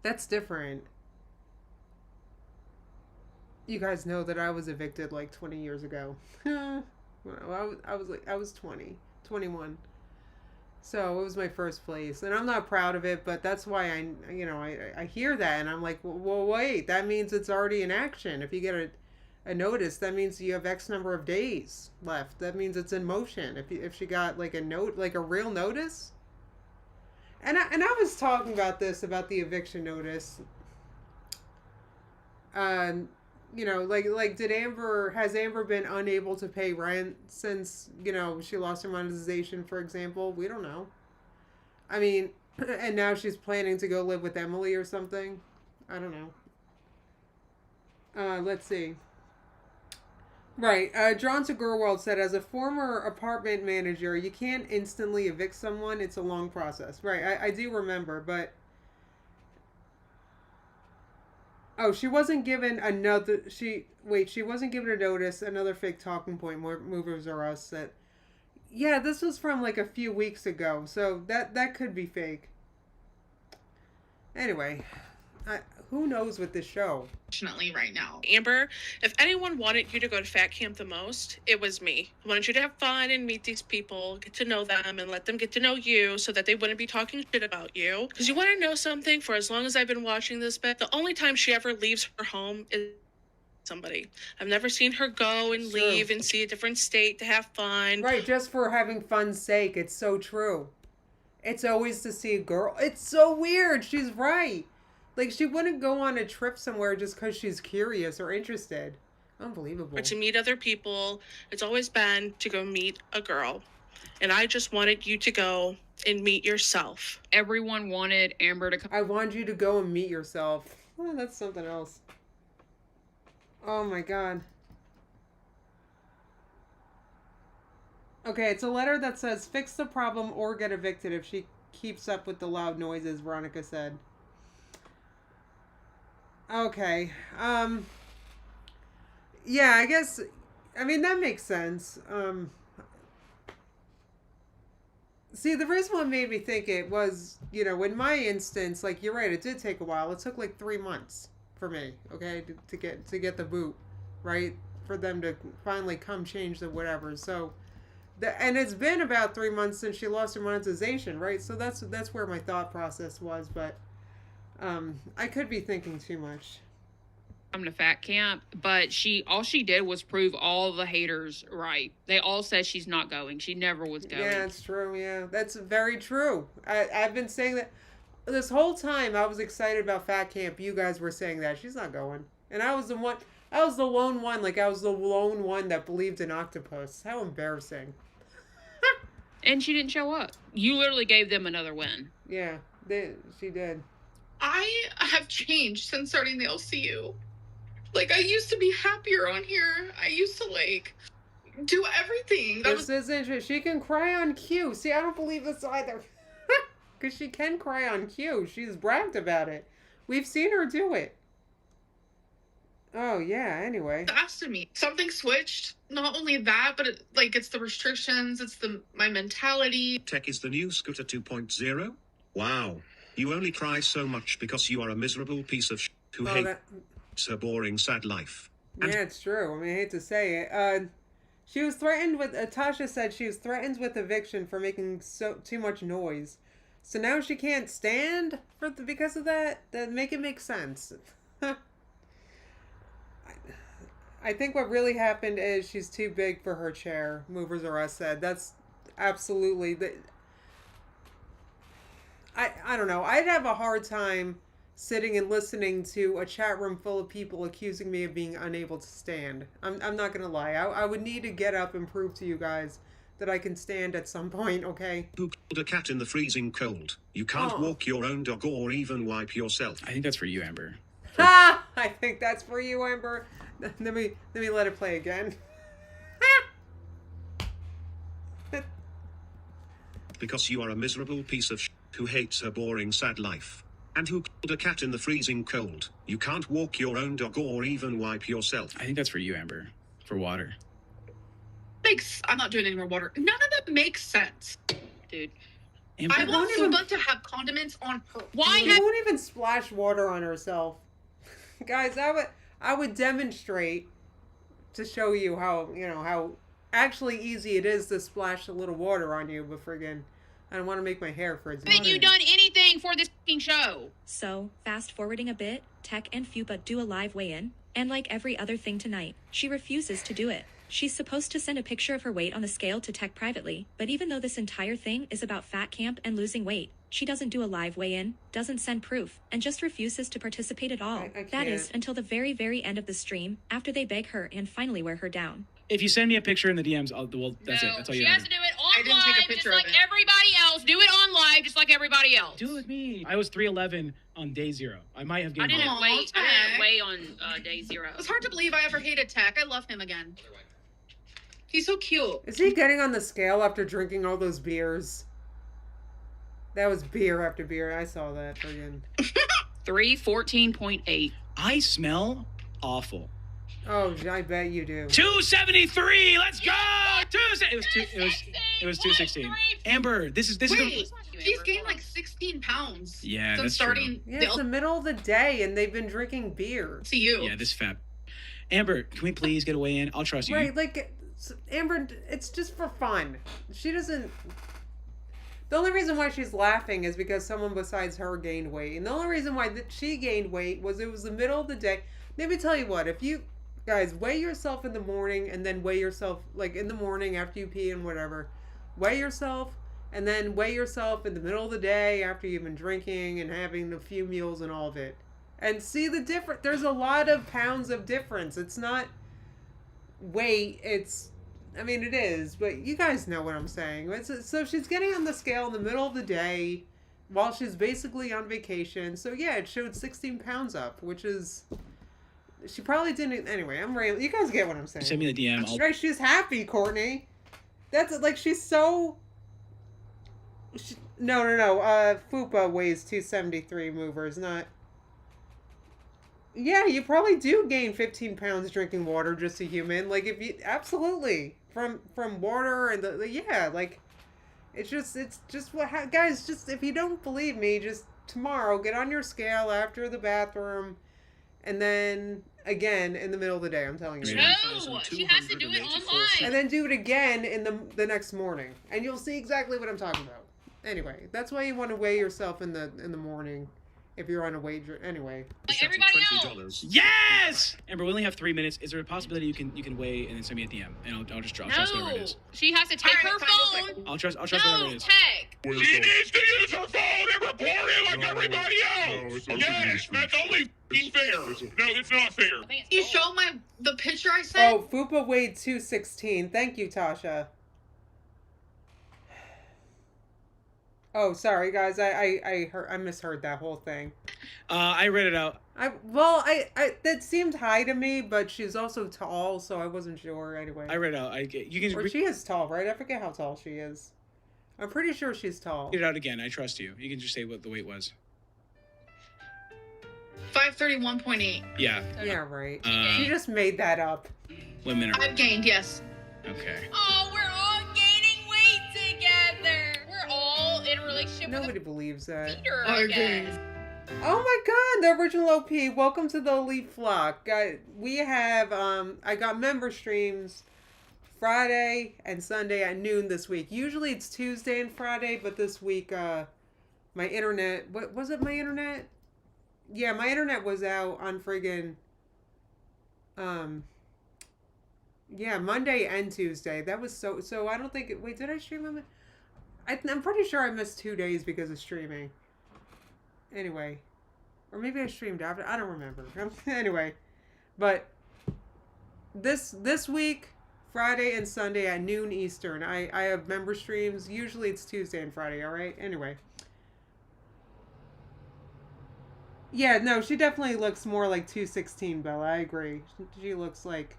that's different. You guys know that I was evicted like 20 years ago. Well, I was 20, 21. So it was my first place, and I'm not proud of it, but that's why I hear that, and I'm like, well, wait, that means it's already in action. If you get a notice, that means you have X number of days left. That means it's in motion. If she got like a note, like a real notice. And I was talking about the eviction notice. Has Amber been unable to pay rent since, she lost her monetization, for example? We don't know. I mean, and now she's planning to go live with Emily or something. I don't know. Let's see. Right. Drawn to Girl World said, as a former apartment manager, you can't instantly evict someone. It's a long process. Right. I do remember, but... Oh, she wasn't given she wasn't given a notice. Another fake talking point. More Movers Are Us that... Yeah, this was from like a few weeks ago, so that could be fake. Anyway, who knows with this show? Fortunately, right now. Amber, if anyone wanted you to go to Fat Camp the most, it was me. I wanted you to have fun and meet these people, get to know them, and let them get to know you so that they wouldn't be talking shit about you. Because you want to know something? For as long as I've been watching this bit, the only time she ever leaves her home is somebody. I've never seen her go and leave and see a different state to have fun. Right, just for having fun's sake. It's so true. It's always to see a girl. It's so weird. She's right. Like, she wouldn't go on a trip somewhere just because she's curious or interested. Unbelievable. Or to meet other people. It's always been to go meet a girl. And I just wanted you to go and meet yourself. Everyone wanted Amber to come. I wanted you to go and meet yourself. Oh, that's something else. Oh my god. Okay, it's a letter that says, fix the problem or get evicted if she keeps up with the loud noises, Veronica said. Okay. Yeah, I guess, that makes sense. See, the reason what made me think it was, in my instance, like, you're right, it did take a while. It took like 3 months for me, okay, to get the boot, right? For them to finally come change the whatever. So, and it's been about 3 months since she lost her monetization, right? So that's where my thought process was, but I could be thinking too much. Come to Fat Camp, but all she did was prove all the haters right. They all said she's not going. She never was going. Yeah, it's true. Yeah, that's very true. I've been saying that this whole time. I was excited about Fat Camp. You guys were saying that she's not going, and I was the one. I was the lone one. Like, I was the lone one that believed in octopus. How embarrassing. And she didn't show up. You literally gave them another win. Yeah, she did. I have changed since starting the LCU. Like, I used to be happier on here. I used to, like, do everything. That This is interesting. She can cry on cue. See, I don't believe this either. Because she can cry on cue. She's bragged about it. We've seen her do it. Oh, yeah, anyway. fast to me. Something switched. Not only that, but it's the restrictions, it's my mentality. Tech is the new Scooter 2.0? Wow. You only cry so much because you are a miserable piece of who hates her boring, sad life. And yeah, it's true. I mean, I hate to say it. She was threatened with, Tasha said she was threatened with eviction for making too much noise. So now she can't stand because of that? That make it make sense. I think what really happened is she's too big for her chair, Movers R Us said. That's absolutely... I don't know. I'd have a hard time sitting and listening to a chat room full of people accusing me of being unable to stand. I'm not going to lie. I would need to get up and prove to you guys that I can stand at some point, okay? Who killed a cat in the freezing cold? You can't walk your own dog or even wipe yourself. I think that's for you, Amber. Ha! I think that's for you, Amber. Let me let it play again. Because you are a miserable piece of who hates her boring, sad life. And who killed a cat in the freezing cold? You can't walk your own dog or even wipe yourself. I think that's for you, Amber. For water. I'm not doing any more water. None of that makes sense. Dude. Amber, I want Fuba to have condiments on her. Why? She won't even splash water on herself. Guys, I would demonstrate to show you how actually easy it is to splash a little water on you, but friggin', I don't want to make my hair frizzy. Haven't you done anything for this fucking show? So, fast forwarding a bit, Tech and Fupa do a live weigh-in, and like every other thing tonight, she refuses to do it. She's supposed to send a picture of her weight on the scale to Tech privately, but even though this entire thing is about fat camp and losing weight, she doesn't do a live weigh-in, doesn't send proof, and just refuses to participate at all. That is, until the very, very end of the stream, after they beg her and finally wear her down. If you send me a picture in the DMs, that's it. That's all you have. She has to do it on live, just like everybody else. Do it on live, just like everybody else. Do it with me. I was 311 on day 0. I might have gained I didn't weigh on day 0. It's hard to believe I ever hated Tech. I love him again. He's so cute. Is he getting on the scale after drinking all those beers? That was beer after beer. I saw that friggin'. 314.8. I smell awful. Oh, I bet you do. 273. Let's go. It was 216. Amber, this is she's gained like 16 pounds. Yeah, since that's starting. true. Yeah, it's the middle of the day and they've been drinking beer. See you. Yeah, this fat. Amber, can we please get away in? I'll trust you. Right, like Amber, it's just for fun. She doesn't. The only reason why she's laughing is because someone besides her gained weight, and the only reason why she gained weight was it was the middle of the day. Let me tell you what, if you guys weigh yourself in the morning and then weigh yourself like in the morning after you pee and whatever, weigh yourself and then weigh yourself in the middle of the day after you've been drinking and having a few meals and all of it, and see the difference. There's a lot of pounds of difference. It's not weight, it's, I mean, it is, but you guys know what I'm saying. So she's getting on the scale in the middle of the day while she's basically on vacation. So yeah, it showed 16 pounds up, which is, she probably didn't, anyway, I'm real. You guys get what I'm saying. Send me the DM. Right, she's happy, Courtney. That's, like, she's so, no, Fupa weighs 273, Movers, not, yeah, you probably do gain 15 pounds drinking water, just a human. Like, if you, absolutely. From water and yeah, like, it's just what, guys, just, if you don't believe me, just tomorrow, get on your scale after the bathroom, and then, again, in the middle of the day, I'm telling you. No, she has to do it online. And then do it again in the next morning, and you'll see exactly what I'm talking about. Anyway, that's why you want to weigh yourself in the morning. If you're on a wager, anyway. Like everybody else. Yes! Amber, we only have 3 minutes. Is there a possibility you can weigh and then send me a DM, and I'll trust whatever it is. She has to take her phone. I'll trust whatever it is. Tech. She needs to use her phone and report it like everybody else. Yes, that's only fair. No, it's not fair. You show the picture I sent? Oh, Fupa weighed 216. Thank you, Tasha. Oh, sorry guys. I misheard that whole thing. I read it out. I that seemed high to me, but she's also tall, so I wasn't sure anyway. I read it out. You can Or read she is tall, right? I forget how tall she is. I'm pretty sure she's tall. it out again. I trust you. You can just say what the weight was. 531.8. Yeah. Yeah, right. Uh, She just made that up. Women are I've gained, yes. okay. Oh, we're all gaining weight together. We're all in a relationship Nobody with believes a that. feeder, I guess. Oh my god, the original OP. Welcome to the elite flock. We have I got member streams Friday and Sunday at noon this week. Usually it's Tuesday and Friday, but this week my internet, what was it, my internet? Yeah, my internet was out on friggin' yeah, Monday and Tuesday. That was so I don't think wait, did I stream on I'm pretty sure I missed 2 days because of streaming. Anyway, or maybe I streamed after. I don't remember. Anyway, but this week, Friday and Sunday at noon Eastern, I have member streams. Usually it's Tuesday and Friday. All right. Anyway. Yeah, no, she definitely looks more like 216, Bella. I agree. She looks like.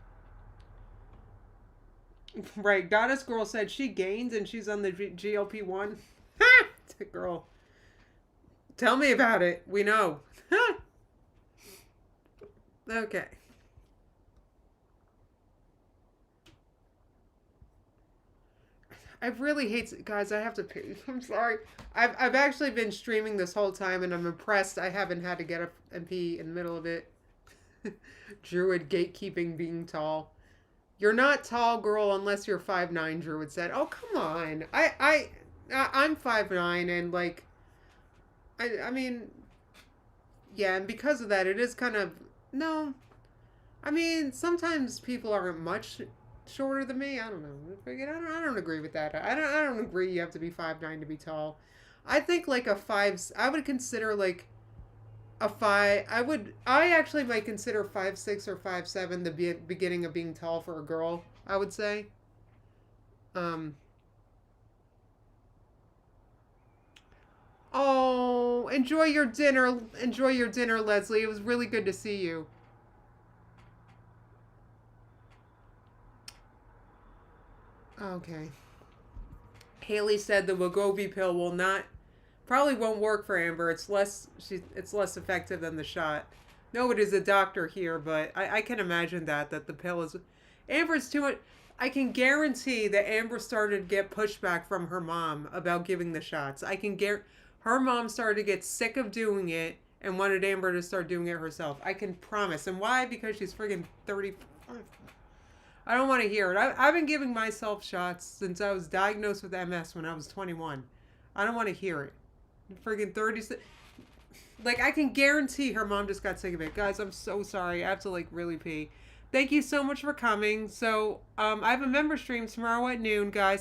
Right, Goddess Girl said she gains and she's on the GLP-1. Ha! Girl. Tell me about it. We know. Okay. I really hate, guys. I have to pee. I'm sorry. I've actually been streaming this whole time, and I'm impressed. I haven't had to get up and pee in the middle of it. Druid gatekeeping being tall. You're not tall, girl, unless you're 5'9", Druid said. Oh, come on. I'm 5'9", and like, I mean, yeah, and because of that, it is kind of, no. I mean, sometimes people aren't much shorter than me. I don't know. I don't agree with that. I don't agree you have to be 5'9" to be tall. I think like I would consider like a 5. I actually might consider 5'6" or 5'7" the beginning of being tall for a girl, I would say. Oh, enjoy your dinner. Enjoy your dinner, Leslie. It was really good to see you. Okay. Haley said the Wegovy pill probably won't work for Amber. It's less effective than the shot. Nobody's a doctor here, but I can imagine that the pill is Amber's too much. I can guarantee that Amber started to get pushback from her mom about giving the shots. I can guarantee her mom started to get sick of doing it and wanted Amber to start doing it herself. I can promise. And why? Because she's friggin' 35. I don't want to hear it. I've been giving myself shots since I was diagnosed with MS when I was 21. I don't want to hear it. Friggin' 36. Like, I can guarantee her mom just got sick of it. Guys, I'm so sorry. I have to, like, really pee. Thank you so much for coming. So, I have a member stream tomorrow at noon, guys.